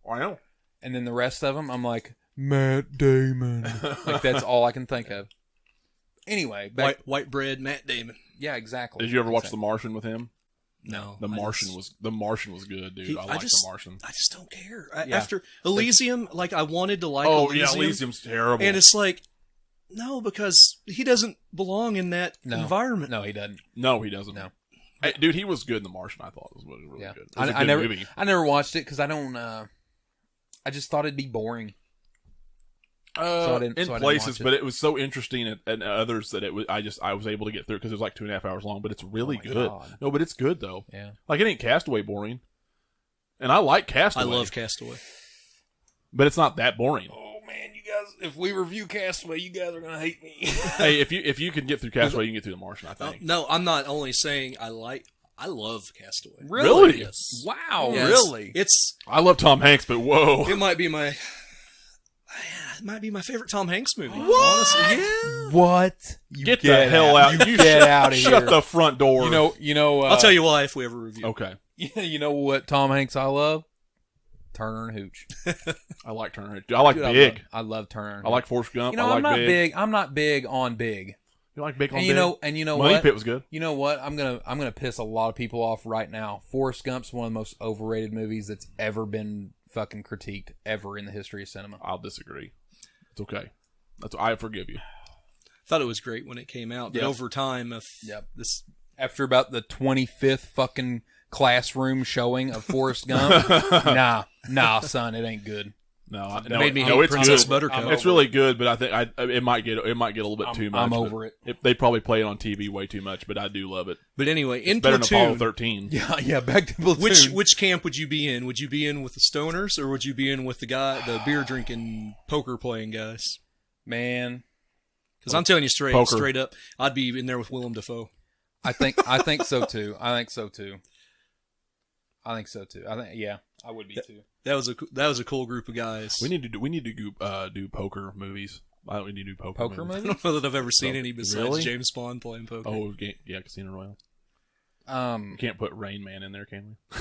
I know. And then the rest of them, I'm like, Matt Damon. Like that's all I can think of. Anyway, white bread, Matt Damon. Yeah, exactly. Did you ever watch The Martian with him? No, The Martian was good, dude. I like The Martian. I just don't care. After Elysium, I wanted to like. Oh Elysium, yeah, Elysium's terrible. And it's like, no, because he doesn't belong in that environment. No, he doesn't. No, he doesn't. No, hey, dude, he was good in The Martian. I thought it was really good. It was a I good movie. never watched it because I don't. I just thought it'd be boring. In places, but it was so interesting and others that I was able to get through because it was like 2.5 hours long. But it's really good. God. No, but it's good though. Yeah, like it ain't Castaway boring, and I like Castaway. I love Castaway, but it's not that boring. Oh man, you guys! If we review Castaway, you guys are gonna hate me. Hey, if you can get through Castaway, you can get through The Martian. I think. No, I'm not only saying I love Castaway. Really? Yes. Wow. Yes. Really? I love Tom Hanks, but whoa, it might be my favorite Tom Hanks movie. What? Honestly, yeah. What? Get the hell out! You get out of here! Shut the front door. You know. I'll tell you why if we ever review. Okay. You know what Tom Hanks I love? Turner and Hooch. I like Turner. And Hooch. I like Big. I love Turner. I like Forrest Gump. I'm not big. I'm not big on Big. You like Big on Big? You know Money what? Pit was good. You know what? I'm gonna piss a lot of people off right now. Forrest Gump's one of the most overrated movies that's ever been fucking critiqued ever in the history of cinema. I'll disagree. It's okay. I forgive you. Thought it was great when it came out, but over time, after about the 25th fucking classroom showing of Forrest Gump, nah, son, it ain't good. No, it made me hate Princess Buttercup. It's really good, but I think it might get a little bit too much. I'm over it. They probably play it on TV way too much, but I do love it. But anyway, in better Platoon, than Apollo 13. Yeah, back to Platoon. Which camp would you be in? Would you be in with the stoners, or would you be in with the beer drinking, poker playing guys? Man, because I'm telling you straight up, I'd be in there with Willem Dafoe. I think so too. I think I would be too. That was a cool group of guys. We need to do poker movies. Why don't we need to do poker movies? I don't know that I've ever seen any besides Really? James Bond playing poker. Oh, yeah, Casino Royale. We can't put Rain Man in there, can we?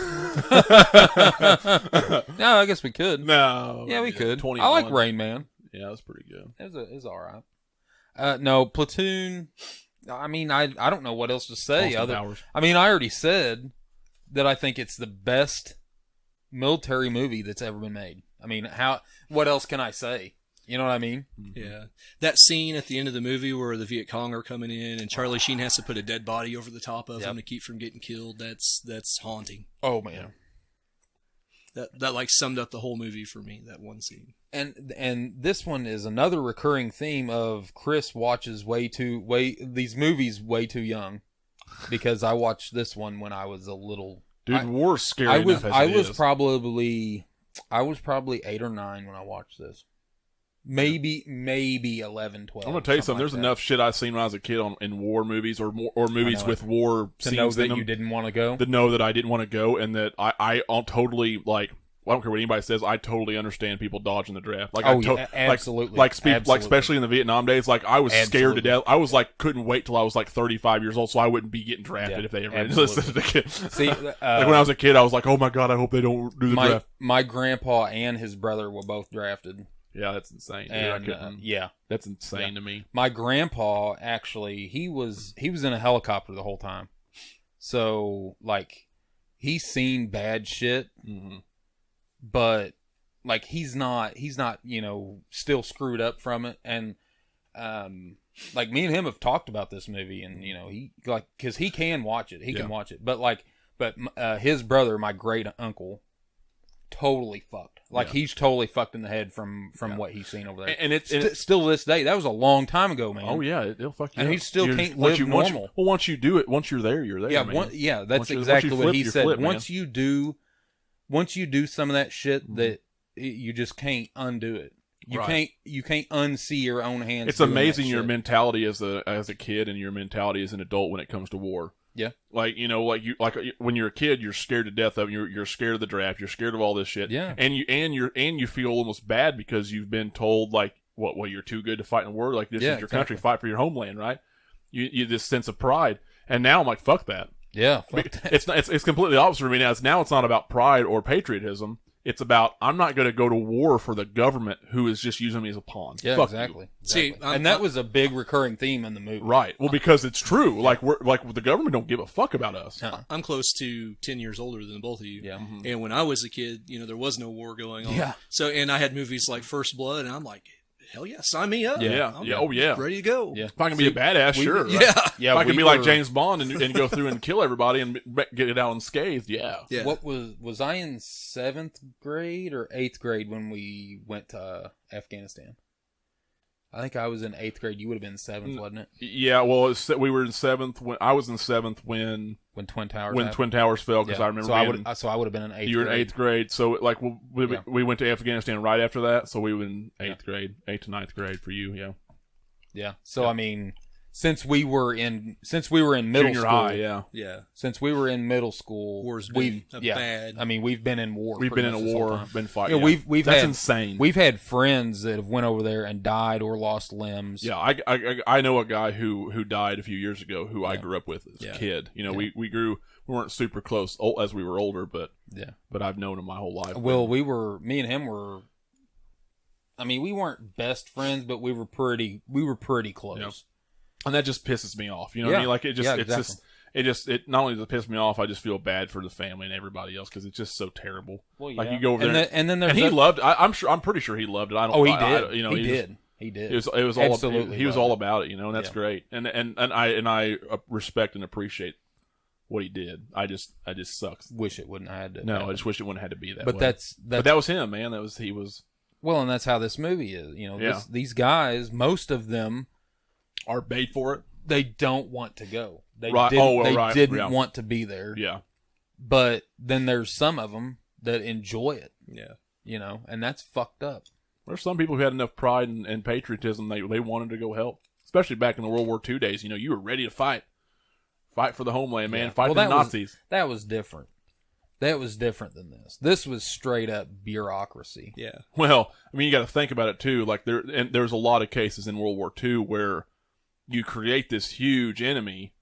No, I guess we could. No. Yeah, we could. 21. I like Rain Man. Yeah, that's pretty good. It was all right. No, Platoon. I mean, I don't know what else to say. Austin Powers. I mean, I already said that I think it's the best military movie that's ever been made. I mean, what else can I say? You know what I mean? Yeah. That scene at the end of the movie where the Viet Cong are coming in and Charlie Sheen has to put a dead body over the top of him to keep from getting killed. That's haunting. Oh man. That like summed up the whole movie for me, that one scene. And this one is another recurring theme of Chris watches these movies way too young, because I watched this one when I was a little. Dude, war's scary. I was enough as it is. probably 8 or 9 when I watched this. Maybe 11, 12. I'm gonna tell you something. There's like enough shit I seen when I was a kid in war movies or movies with war to scenes know in that them, you didn't want to go. to know that I didn't want to go, and that I'll totally like. Well, I don't care what anybody says. I totally understand people dodging the draft. Like, absolutely, like absolutely. especially in the Vietnam days. Like, I was scared to death. I was like, couldn't wait till I was like 35 years old, so I wouldn't be getting drafted if they ever listened to the kid. See, like when I was a kid, I was like, oh my god, I hope they don't do the draft. My grandpa and his brother were both drafted. Yeah, that's insane. And that's insane to me. My grandpa actually, he was in a helicopter the whole time, so like he's seen bad shit, but like he's not still screwed up from it. And like me and him have talked about this movie, and he like because he can watch it, can watch it, but his brother, my great uncle, totally fucked. Like he's totally fucked in the head from what he's seen over there. And it's still to this day. That was a long time ago, man. Oh yeah, it'll fuck you. And up. he still can't live normal. Once you do it, once you're there, you're there. Yeah, man. That's exactly what he said. Flip, once you do some of that shit, that you just can't undo it. You can't unsee your own hands. It's amazing your mentality as a kid and your mentality as an adult when it comes to war. Yeah, like when you're a kid, you're scared to death of it. You're scared of the draft. You're scared of all this shit. Yeah, and you feel almost bad because you've been told like, what? Well, you're too good to fight in a war. Like this is your country. Fight for your homeland, right? You this sense of pride. And now I'm like, fuck that. Yeah, fuck that. It's completely opposite for me now. It's not about pride or patriotism. It's about, I'm not going to go to war for the government who is just using me as a pawn. Yeah, Fuck exactly. you. See, and that was a big recurring theme in the movie. Right. Well, because it's true. Like the government don't give a fuck about us. I'm close to 10 years older than both of you. Yeah. Mm-hmm. And when I was a kid, there was no war going on. Yeah. So, and I had movies like First Blood, and I'm like, hell yeah, sign me up. Yeah. Oh yeah. Ready to go. Yeah. If I can be a badass, sure. Right? Yeah. Yeah. If I can be like James Bond and go through and kill everybody and get it out unscathed, yeah. What was I in 7th grade or 8th grade when we went to Afghanistan? I think I was in 8th grade. You would have been 7th, wasn't it? Yeah. Well, we were in 7th when I was in 7th when Twin Towers Twin Towers fell, because I remember. So I would have been in 8th. You were in 8th grade. So like we went to Afghanistan right after that. So we were in 8th grade, 8th to 9th grade for you. Yeah. Yeah. So I mean, since we were in middle Junior school, high, yeah. Since we were in middle school, war's been bad. I mean, we've been in war. We've been in a war, been fighting. Yeah, we've that's had, insane. We've had friends that have went over there and died or lost limbs. Yeah, I know a guy who died a few years ago who I grew up with as a kid. We weren't super close as we were older, but I've known him my whole life. Well, me and him were. I mean, we weren't best friends, but we were pretty close. Yeah. And that just pisses me off. You know what I mean? Like it not only does it piss me off, I just feel bad for the family and everybody else because it's just so terrible. Well, yeah. Like you go over there, and he loved. I'm pretty sure he loved it. I don't. Oh, he did. He did. It was absolutely. He was all about it. And that's great. And I respect and appreciate what he did. I just sucks. Wish it wouldn't have had to. No, happen. I just wish it wouldn't have had to be that. But way. But that was him, man. He was. Well, and that's how this movie is. These guys, most of them are paid for it. They don't want to go. They didn't, didn't want to be there. Yeah. But then there's some of them that enjoy it. Yeah. And that's fucked up. There's some people who had enough pride and patriotism they wanted to go help, especially back in the World War II days. You were ready to fight for the homeland, man. Fight the Nazis. That was different. That was different than this. This was straight up bureaucracy. Yeah. Well, I mean, you got to think about it too. Like there's a lot of cases in World War II where you create this huge enemy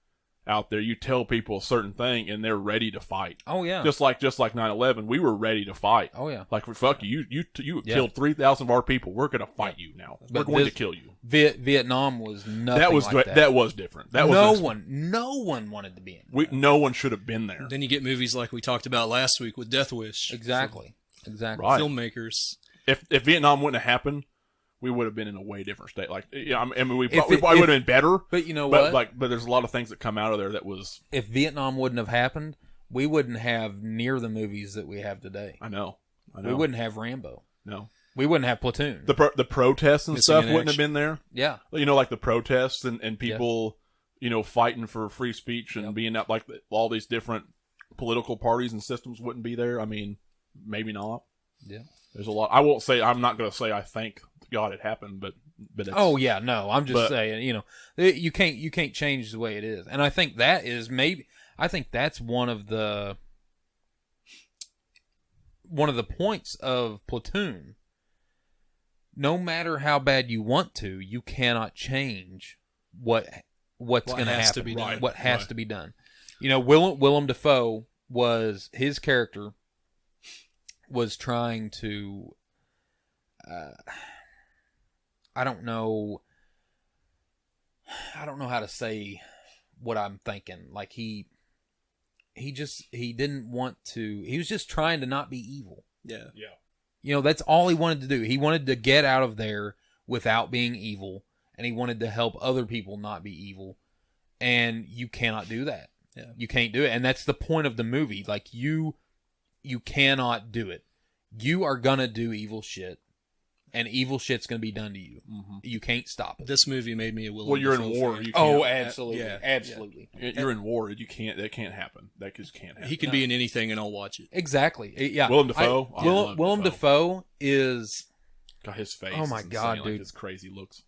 out there. You tell people a certain thing, and they're ready to fight. Oh yeah. Just like 9/11, we were ready to fight. Oh yeah. Like fuck you, you killed 3,000 of our people. We're gonna fight you now. But we're going to kill you. Vietnam was nothing. That was like that was different. That was no one wanted to be in. no one should have been there. Then you get movies like we talked about last week with Death Wish. Exactly. Right. Filmmakers. If Vietnam wouldn't have happened, we would have been in a way different state. Like, yeah, I mean, we probably would have been better. But you know what? what? But there's a lot of things that come out of there that was. If Vietnam wouldn't have happened, we wouldn't have near the movies that we have today. I know. We wouldn't have Rambo. No. We wouldn't have Platoon. The protests and Missing stuff in wouldn't have action. been there. Yeah. You know, like the protests and people, fighting for free speech and being out, like all these different political parties and systems wouldn't be there. I mean, maybe not. Yeah. There's a lot. I won't say. I'm not going to say I thank God it happened, but it's, Oh yeah, no. I'm just saying. You can't change the way it is, and I think that is I think that's one of the points of Platoon. No matter how bad you want to, you cannot change what's going to has happen. to be done. What has to be done. Willem Dafoe his character was trying to. I don't know how to say what I'm thinking. Like he didn't want to. He was just trying to not be evil. Yeah. Yeah. That's all he wanted to do. He wanted to get out of there without being evil, and he wanted to help other people not be evil. And you cannot do that. Yeah. You can't do it. And that's the point of the movie. Like you cannot do it. You are gonna do evil shit, and evil shit's gonna be done to you. Mm-hmm. You can't stop it. This movie made me a Willem Well, you're in Dafoe war. fan. You can't, Absolutely. Yeah. Absolutely. You're in war. You can't. That can't happen. That just can't happen. He can be in anything, and I'll watch it. Exactly. Yeah. Willem Dafoe. I love Willem Dafoe is. God, his face. Oh my is God, insane, dude. Like his crazy looks.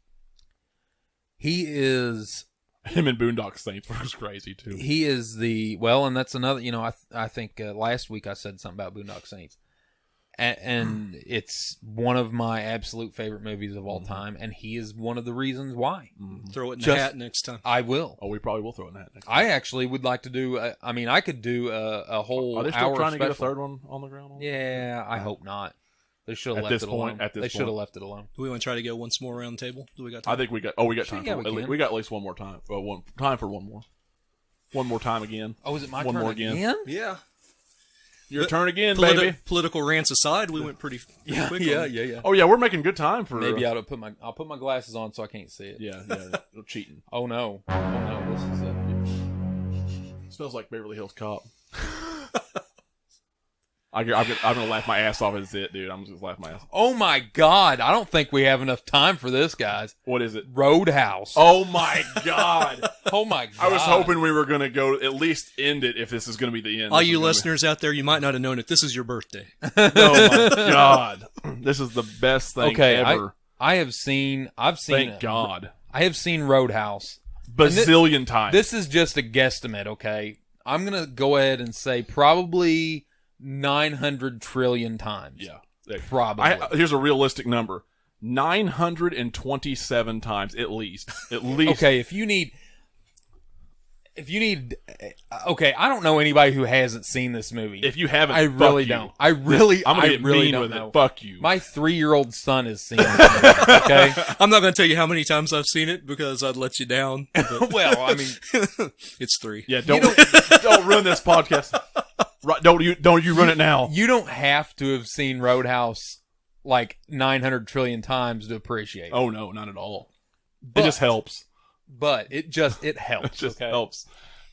He is. Him in Boondock Saints was crazy too. He is and that's another. I think last week I said something about Boondock Saints, and it's one of my absolute favorite movies of all time, and he is one of the reasons why. Throw it in the hat next time. I will. Oh, we probably will throw in that. Next I actually would like to do. I could do a whole. Are they still hour trying to get a special. third one on the ground? Yeah, I hope not. They should have At left this it point- alone. at this They should have point. left it alone. Do we want to try to go once more around the table? Do we got time? I think we got. Oh, we got time. Yeah, for, we can. we got at least one more time. Time for one more. One more time again. Oh, is it my One turn more again. Yeah. Your turn again, baby. Political rants aside, we went pretty quick on it. yeah. Oh yeah, we're making good time for. Maybe I'll put my glasses on so I can't see it. Yeah, cheating. Oh no, this is it. Smells like Beverly Hills Cop. I'm gonna laugh my ass off. Is it, dude? I'm just laugh my ass. Oh my God! I don't think we have enough time for this, guys. What is it? Roadhouse. Oh my God! Oh my God! I was hoping we were gonna go at least end it if this is gonna be the end. All This you is gonna listeners out there, you might not have known it. This is your birthday. be- oh my God! This is the best thing Okay, ever. I've seen. Thank God. I have seen Roadhouse. Bazillion times. This is just a guesstimate, okay? I'm gonna go ahead and say probably 900 trillion times. Yeah. Probably. Here's a realistic number. 927 times at least. At least. Okay, if you need, okay, I don't know anybody who hasn't seen this movie. If you haven't, I really fuck you. don't. I'm gonna get really mean don't with know. it. Fuck you. My 3-year-old son has seen it. Okay. I'm not going to tell you how many times I've seen it because I'd let you down. but Well, I mean, it's 3. Yeah, don't ruin this podcast. Right, don't you run it now. you don't have to have seen Roadhouse like 900 trillion times to appreciate it. Oh no, not at all. But- it just helps. But it helps. It just okay? helps.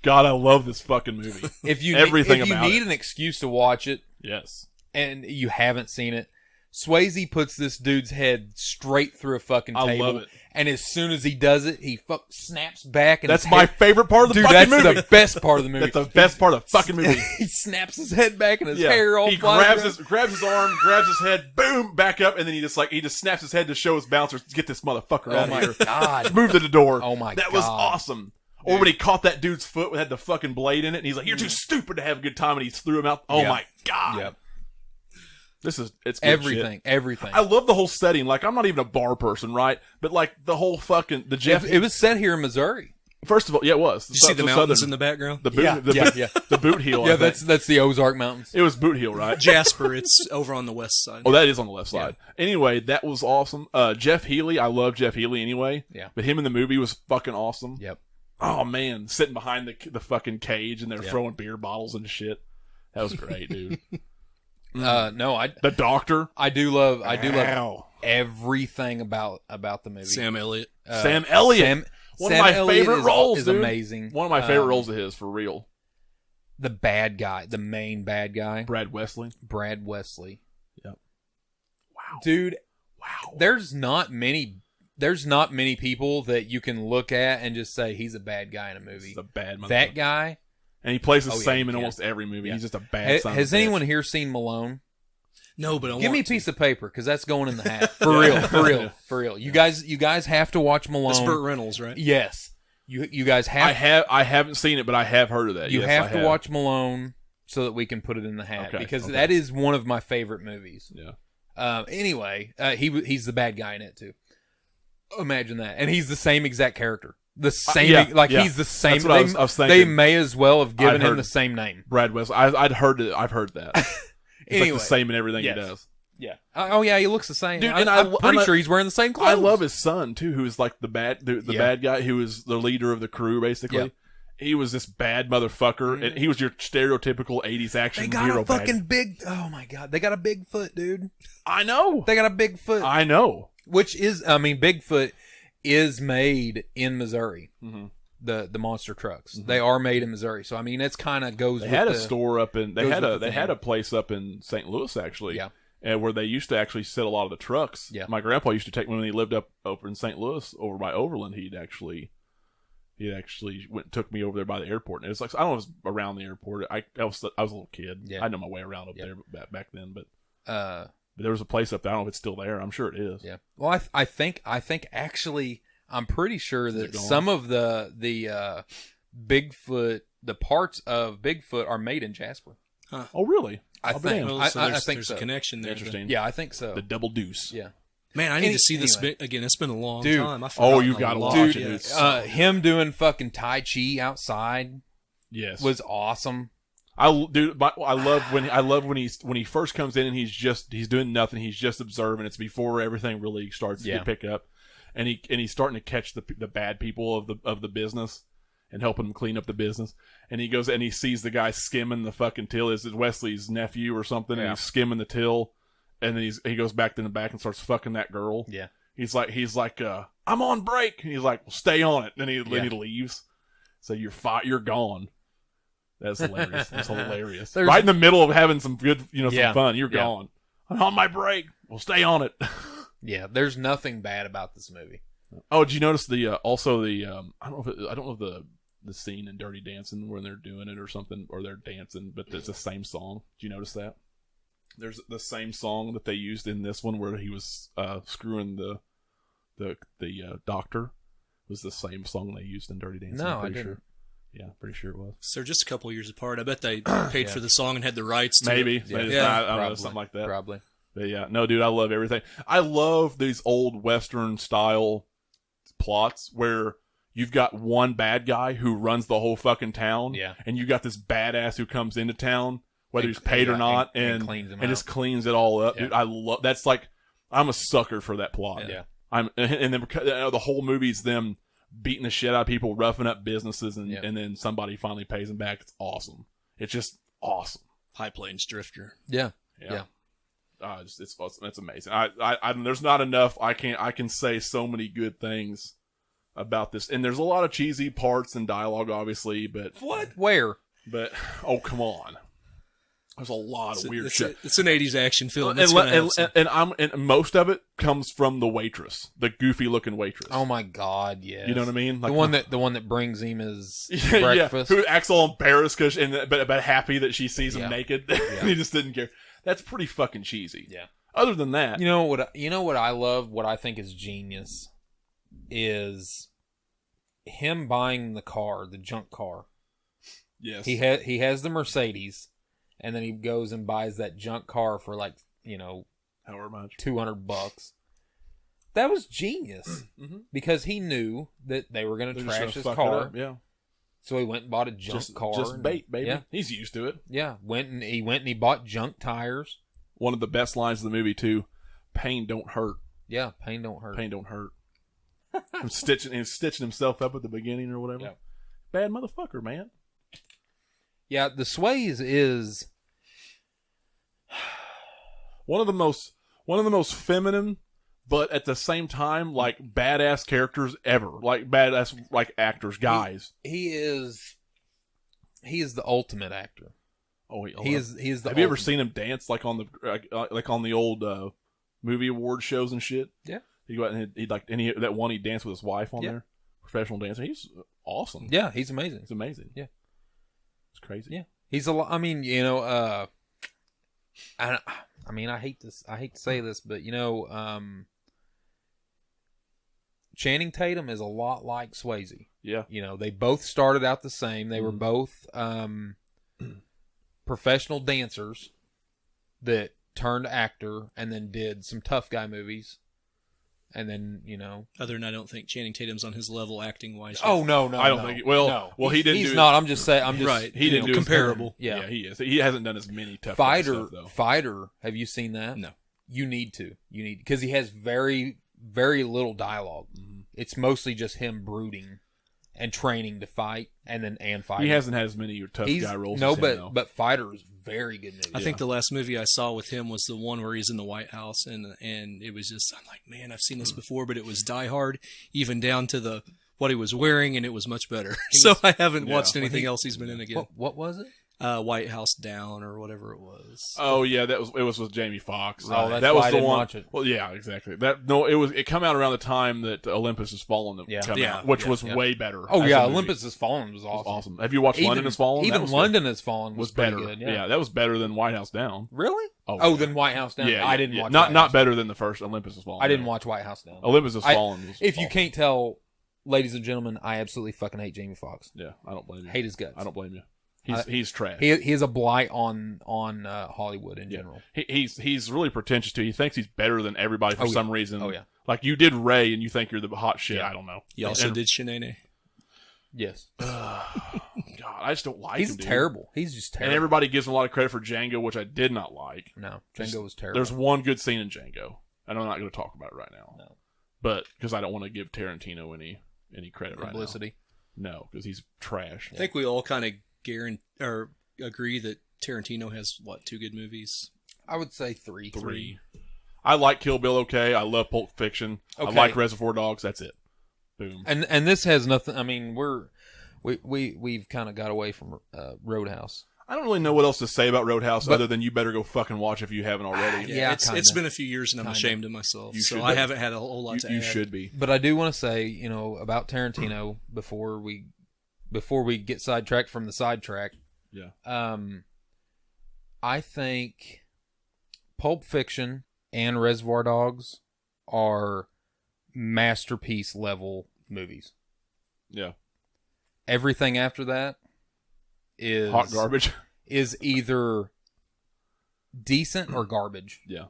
God, I love this fucking movie. If you Everything if you about need it. an excuse to watch it Yes. and you haven't seen it, Swayze puts this dude's head straight through a fucking I table. love it. And as soon as he does it, he snaps back. And That's his my head, favorite part of the dude. fucking That's movie. the best part of the movie. That's the best part of the fucking movie. He snaps his head back and his Yeah. hair all He flies grabs his arm, grabs his head, boom, back up, and then he just snaps his head to show his bouncers, get this motherfucker Oh out my of here. God. Move to the door. Oh my That was God. awesome. Or when he caught that dude's foot and had the fucking blade in it, and he's like, "You're too stupid to have a good time," and he threw him out. Oh Yeah. my god! Yep. It's good Everything, shit. everything. I love the whole setting. Like, I'm not even a bar person, right? But like the whole fucking the Jeff. It was set here in Missouri. First of all, yeah, it was. Did you see the mountains in the background? The boot, Yeah, the boot heel. Yeah, I think. that's the Ozark Mountains. It was Boot Heel, right? Jasper, it's over on the west side. Oh, that is on the left side. Anyway, that was awesome. Jeff Healy, I love Jeff Healy anyway. Yeah. But him in the movie was fucking awesome. Yep. Oh man, sitting behind the fucking cage and they're throwing beer bottles and shit. That was great, dude. No, The doctor. I do love Ow. everything about the movie. Sam Elliott. Sam Elliott. One of my favorite roles, is dude. amazing. One of my favorite roles of his, for real. The bad guy, the main bad guy, Brad Wesley. Brad Wesley. Yep. Wow. Dude, Wow. there's not many people that you can look at and just say he's a bad guy in a movie. He's a bad motherfucker. That guy. And he plays the Oh, yeah, same in yeah. almost every movie. Yeah. He's just a bad son of Has a bitch. anyone here seen Malone? No, but I Give me a want to. piece of paper because that's going in the hat. For real, for real, for real. You guys have to watch Malone. That's Burt Reynolds, right? Yes, you guys have. I haven't seen it, but I have heard of that. You Yes, have I to watch Malone so that we can put it in the hat Okay, because okay. that is one of my favorite movies. Yeah. Anyway, he's the bad guy in it too. Imagine that, and he's the same exact character. The same, he's the same. That's what I was thinking. They may as well have given I'd him heard- the same name. Brad Wesley. I've heard that. It's Anyway, like the same in everything yes. he does. Yeah. Oh yeah, he looks the same. Dude, I'm pretty sure he's wearing the same clothes. I love his son too, who is like the Yeah. bad guy, who is the leader of the crew, basically. Yep. He was this bad motherfucker, and he was your stereotypical '80s action They got hero. a fucking big. Oh my god, they got a Bigfoot, dude. I know. They got a Bigfoot, I know. which is, I mean, Bigfoot is made in Missouri. Mhm. The monster trucks, they are made in Missouri. So I mean, it's kind of goes. They with had a the- store up in. They goes had with a. the They theme. had a place up in St. Louis, actually. Yeah. And where they used to actually set a lot of the trucks. Yeah. My grandpa used to take me when he lived up over in St. Louis, over by Overland. He actually took me over there by the airport. And it was like, I don't know if it was around the airport. I was a little kid. Yeah. I know my way around up there back then, but Uh, there was a place up there. I don't know if it's still there. I'm sure it is. yeah. Well, I think actually, I'm pretty sure it that gone? some of the Bigfoot, the parts of Bigfoot are made in Jasper. Oh, really? I Oh, think. damn. Well, I so think there's so. a connection there. Interesting. Yeah, I think so. The double deuce. Yeah. Man, I need to see this anyway. again. It's been a long Dude. time. Oh, you gotta watch it, Dude, dude. him doing fucking Tai Chi outside Yes. was awesome. I love when he first comes in and he's doing nothing. He's just observing. It's before everything really starts to Yeah. pick up, and he's starting to catch the bad people of the business and helping them clean up the business. And he goes and he sees the guy skimming the fucking till. Is it Wesley's nephew or something? Yeah. And he's skimming the till, and then he goes back to the back and starts fucking that girl. Yeah. He's like, I'm on break. And he's like, well, stay on it. And then he leaves. So you're gone. That's hilarious. That's hilarious. There's- Right in the middle of having some good, some Yeah. fun, you're Yeah. gone. I'm on my break. Well, stay on it. Yeah, there's nothing bad about this movie. Oh, did you notice I don't know if the scene in Dirty Dancing when they're doing it or something, or they're dancing, but it's the same song. Did you notice that? There's the same song that they used in this one where he was screwing the doctor. It was the same song they used in Dirty Dancing. No, I'm pretty I didn't. sure. Yeah, pretty sure it was. So they're just a couple years apart. I bet they paid for the song and had the rights to Maybe. it. Maybe. Yeah. I don't know, Probably. something like that. Probably. But yeah, no, dude, I love everything. I love these old Western style plots where you've got one bad guy who runs the whole fucking town. Yeah. And you got this badass who comes into town, whether he's paid yeah, or not, and and cleans them just out. cleans it all up. Yeah. Dude, I love that's like I'm a sucker for that plot. Yeah. And then the whole movie's them beating the shit out of people, roughing up businesses, and, Yeah. and then somebody finally pays them back. It's awesome. It's just awesome. High Plains Drifter. Yeah. Yeah. It's awesome. It's amazing. I there's not enough. I can say so many good things about this, and there's a lot of cheesy parts and dialogue, obviously, but Where? oh, come on. There's a lot of weird shit. It's an 80s action film. And, It's gonna have some- and most of it comes from the waitress, the goofy looking waitress. Oh my God! Yes. You know what I mean? the one that brings him his Yeah, breakfast. who acts all embarrassed but happy that she sees him Yeah. naked. He just didn't care. That's pretty fucking cheesy. Yeah. Other than that, You know what? You know what I love? What I think is genius is him buying the car, the junk car. Yes. He has the Mercedes, and then he goes and buys that junk car for like, however much. $200. That was genius because he knew that they were going to trash his car. Yeah. So he went and bought a junk car. Just bait, baby. Yeah. He's used to it. Yeah. Went and he bought junk tires. One of the best lines of the movie too. Pain don't hurt. Yeah. Pain don't hurt. Pain don't hurt. I'm stitching himself up at the beginning or whatever. Yeah. Bad motherfucker, man. Yeah. The Sways is one of the most feminine, but at the same time, like badass characters ever. Like badass, like actors, guys. He is the ultimate actor. Oh, he is the. Have you ever seen him dance like on the old movie award shows and shit? Yeah. He go out and that one he danced with his wife on there. Professional dancer. He's awesome. Yeah, he's amazing. He's amazing. Yeah. It's crazy. Yeah. He's a lot. I mean, I hate this. I hate to say this, but Channing Tatum is a lot like Swayze. Yeah. They both started out the same. They were both professional dancers that turned actor and then did some tough guy movies. And then, Other than I don't think Channing Tatum's on his level acting wise. Oh, no. I don't think. Well, he didn't. He's do not. I'm just saying. Right. He didn't do comparable. Yeah, he is. He hasn't done as many tough guy stuff, though. Fighter. Have you seen that? No. You need to. Because he has very, very little dialogue. Mm-hmm. It's mostly just him brooding and training to fight and fighting. He hasn't had as many tough guy roles. No, as him, though. but Fighter is very good movie. I think the last movie I saw with him was the one where he's in the White House, and it was just, I'm like, man, I've seen this before, but it was Die Hard, even down to what he was wearing, and it was much better. So I haven't watched anything else he's been in again. What was it? White House Down or whatever it was. Oh yeah, it was with Jamie Foxx. Oh, that's that why was I the didn't one. watch it. Well, yeah, exactly. It come out around the time that Olympus Has Fallen come out, which was way better. Oh as yeah, a movie. Olympus Has Fallen was It was awesome. awesome. Have you watched London Has Fallen? Even That was London Has Fallen was better. pretty good. Yeah, that was better than White House Down. Really? Oh, then White House Down. Yeah, I didn't watch. Not White House better than the first Olympus Has Fallen. I didn't watch White House Down. Olympus Has Fallen. Was if you awful. can't tell, ladies and gentlemen, I absolutely fucking hate Jamie Foxx. Yeah, I don't blame you. Hate his guts. I don't blame you. He's trash. He is a blight on Hollywood in general. He's really pretentious too. He thinks he's better than everybody for some reason. Oh yeah. Like you did Ray and you think you're the hot shit. Yeah. I don't know. You also did Shanae. Yes. God, I just don't like him. He's dude. terrible. He's just terrible. And everybody gives him a lot of credit for Django, which I did not like. No, Django was terrible. There's one good scene in Django, and I'm not going to talk about it right now. No. But because I don't want to give Tarantino any credit publicity. Right now. No, because he's trash. I think we all kind of agree that Tarantino has two good movies. I would say three. Three. I like Kill Bill. Okay, I love Pulp Fiction. Okay. I like Reservoir Dogs. That's it. Boom. And this has nothing. I mean, we've kind of got away from Roadhouse. I don't really know what else to say about Roadhouse other than you better go fucking watch if you haven't already. Yeah, it's been a few years and I'm ashamed of myself. So I haven't had a whole lot to add. You should be. But I do want to say, about Tarantino before we get sidetracked from the sidetrack. Yeah. I think Pulp Fiction and Reservoir Dogs are masterpiece level movies. Yeah. Everything after that is hot garbage. Is either decent or garbage. Yeah.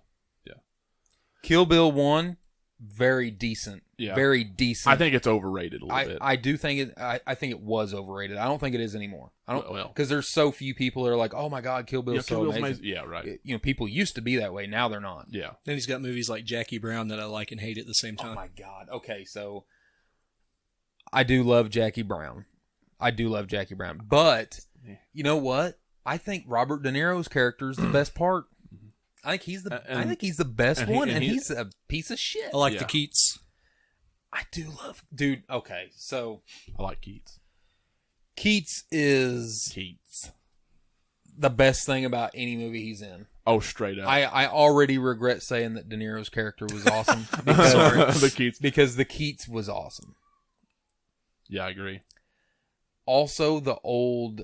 Kill Bill 1, very decent. Yeah. Very decent. I think it's overrated a little bit. I do think it. I think it was overrated. I don't think it is anymore. I don't Well, because there's so few people that are like, oh my god, Kill Bill's so amazing. Yeah, right. People used to be that way. Now they're not. Yeah. Then he's got movies like Jackie Brown that I like and hate at the same time. Oh my god. Okay, so I do love Jackie Brown. But you know what? I think Robert De Niro's character is the best part. I think he's the best one, and he's a piece of shit. I like the Keats. I do love, dude. Okay, so I like Keats. Keats is the best thing about any movie he's in. Oh, straight up. I already regret saying that De Niro's character was awesome because the Keats was awesome. Yeah, I agree. Also, the old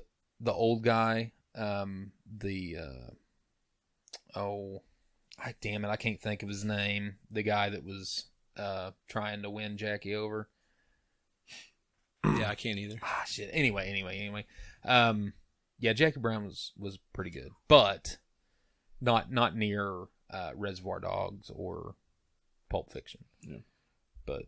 guy, damn it, I can't think of his name. The guy that was trying to win Jackie over. Yeah, I can't either. Shit. Anyway. Yeah, Jackie Brown was pretty good, but not near Reservoir Dogs or Pulp Fiction. Yeah. But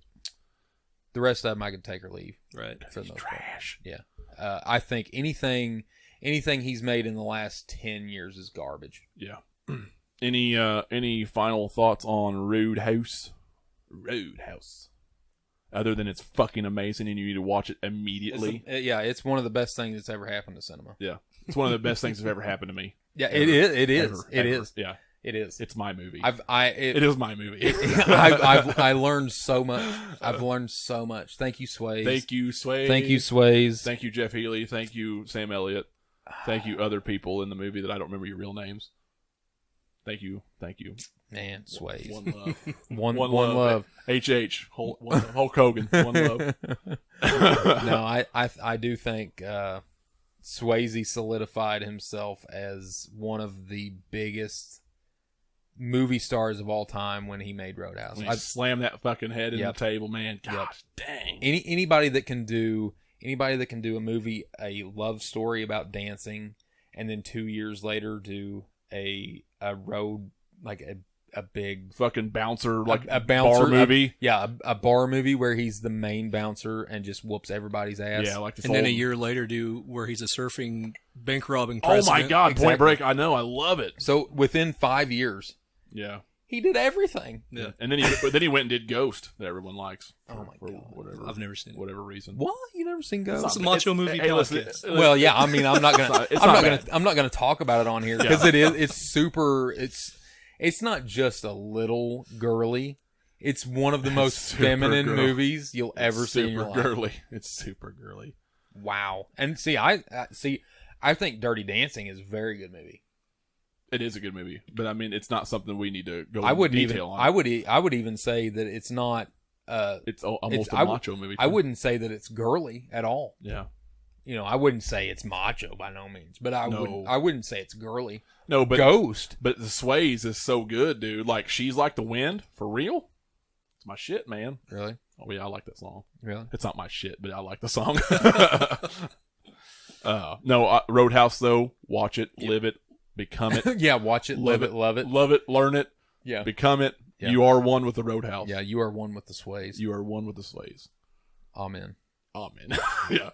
the rest of them I could take or leave. Right. For the most Trash. part. Yeah. I think anything he's made in the last 10 years is garbage. Yeah. Any final thoughts on Roadhouse? Roadhouse. Other than it's fucking amazing and you need to watch it immediately. It's one of the best things that's ever happened to cinema. Yeah. It's one of the best things that's ever happened to me. Yeah, Ever. it is. Ever. It is. Yeah. It is. It's my movie. It is my movie. I learned so much. I've learned so much. Thank you, Sways. Thank you, Sway. Thank you, Sways. Thank you, Jeff Healy. Thank you, Sam Elliott. Thank you, other people in the movie that I don't remember your real names. Thank you. Man, Sways. One love. One love. HH. Hulk Hogan. One love. No, I do think Swayze solidified himself as one of the biggest movie stars of all time when he made Roadhouse. When he slammed that fucking head in Yep. the table, man. Gosh, Yep. dang. Anybody that can do a movie, a love story about dancing, and then 2 years later do a road, like a big Fucking bouncer, like a bouncer bar movie. a bar movie where he's the main bouncer and just whoops everybody's ass. Yeah, like this And then a old- year later, do where he's a surfing bank robbing Oh president. my God, Exactly. Point Break. I know. I love it. So within 5 years, Yeah. he did everything. Yeah. And then he went and did Ghost that everyone likes. Oh my for God. whatever. I've never seen it. Whatever reason. What? You never seen Ghost? It's a macho movie Hey, listen, podcast. Well, yeah. I mean, I'm not gonna. It's I'm not not gonna. bad. I'm not gonna talk about it on here because It's super. It's not just a little girly. It's one of the most super feminine girl. movies you'll ever see in your Super life. girly. It's super girly. Wow. And see, I think Dirty Dancing is a very good movie. It is a good movie, but I mean, it's not something we need to go I into wouldn't detail even. on. I would even say that it's not. It's almost a I would- macho movie. I too. wouldn't say that it's girly at all. Yeah. You know, I wouldn't say it's macho by no means, but I wouldn't say it's girly. No, but Ghost. But the Sways is so good, dude. Like, She's Like the Wind, for real. It's my shit, man. Really? Oh yeah, I like that song. Really? It's not my shit, but I like the song. No, Roadhouse though. Watch it, live it, become it, Yeah, watch it, live it, love it. love it, learn it, Yeah. become it. Yeah. You are one with the Roadhouse. Yeah, you are one with the Sways. You are one with the Sways. Amen. Amen. Yeah.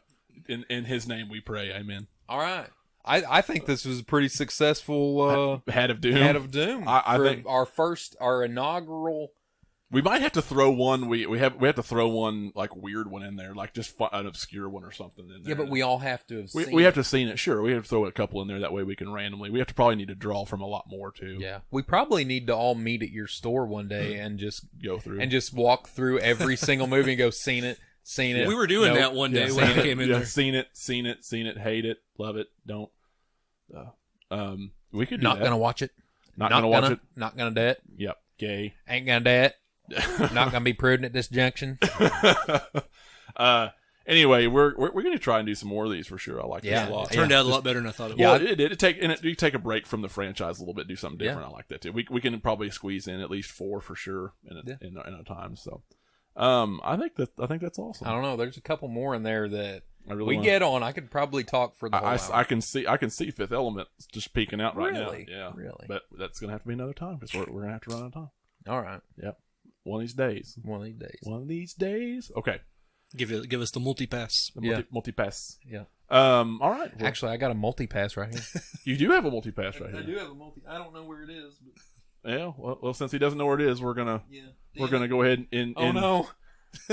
In His name we pray. Amen. All right. I think this was a pretty successful Hat of Doom. Head of Doom. I for think our inaugural. we might have to throw one. We have to throw one like weird one in there, like just an obscure one or something in there. Yeah, but we all have to have seen we have it. to seen it. Sure, we have to throw a couple in there. That way we can randomly. We have to probably need to draw from a lot more too. Yeah, we probably need to all meet at your store one day and just Go through walk through every single movie and go seen it. We were doing Nope. that one day Yeah, when I seen it. came in Yeah, there. seen it, hate it, love it, don't. We could do Not that. gonna watch it. Not gonna watch it. Not gonna do it. Yep, gay. Ain't gonna do it. Not gonna be prudent at this junction. Anyway, we're going to try and do some more of these for sure. I like Yeah. this a lot. It turned out a lot better than I thought it Well, would. it did. You take a break from the franchise a little bit, do something different. Yeah. I like that too. We can probably squeeze in at least 4 for sure in a time. So, I think that's awesome. I don't know. There's a couple more in there that I really wanna- get on. I could probably talk for the whole hour. I can see Fifth Element just peeking out right Really? now. Yeah, Really? But that's gonna have to be another time because we're gonna have to run out of time. All right. Yep. One of these days. One of these days. One of these days. Okay. Give us the multi-pass. The multi-pass. Yeah. All right. Well, Actually, I got a multi-pass right here. you do have a multi-pass right here. have a multi. I don't know where it is, but Yeah. Well, since he doesn't know where it is, we're gonna yeah. go ahead and Oh no,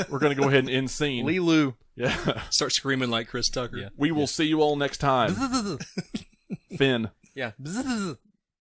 we're gonna go ahead and end scene. Lilu. Yeah. Start screaming like Chris Tucker. Yeah. We will see you all next time. Finn. Yeah.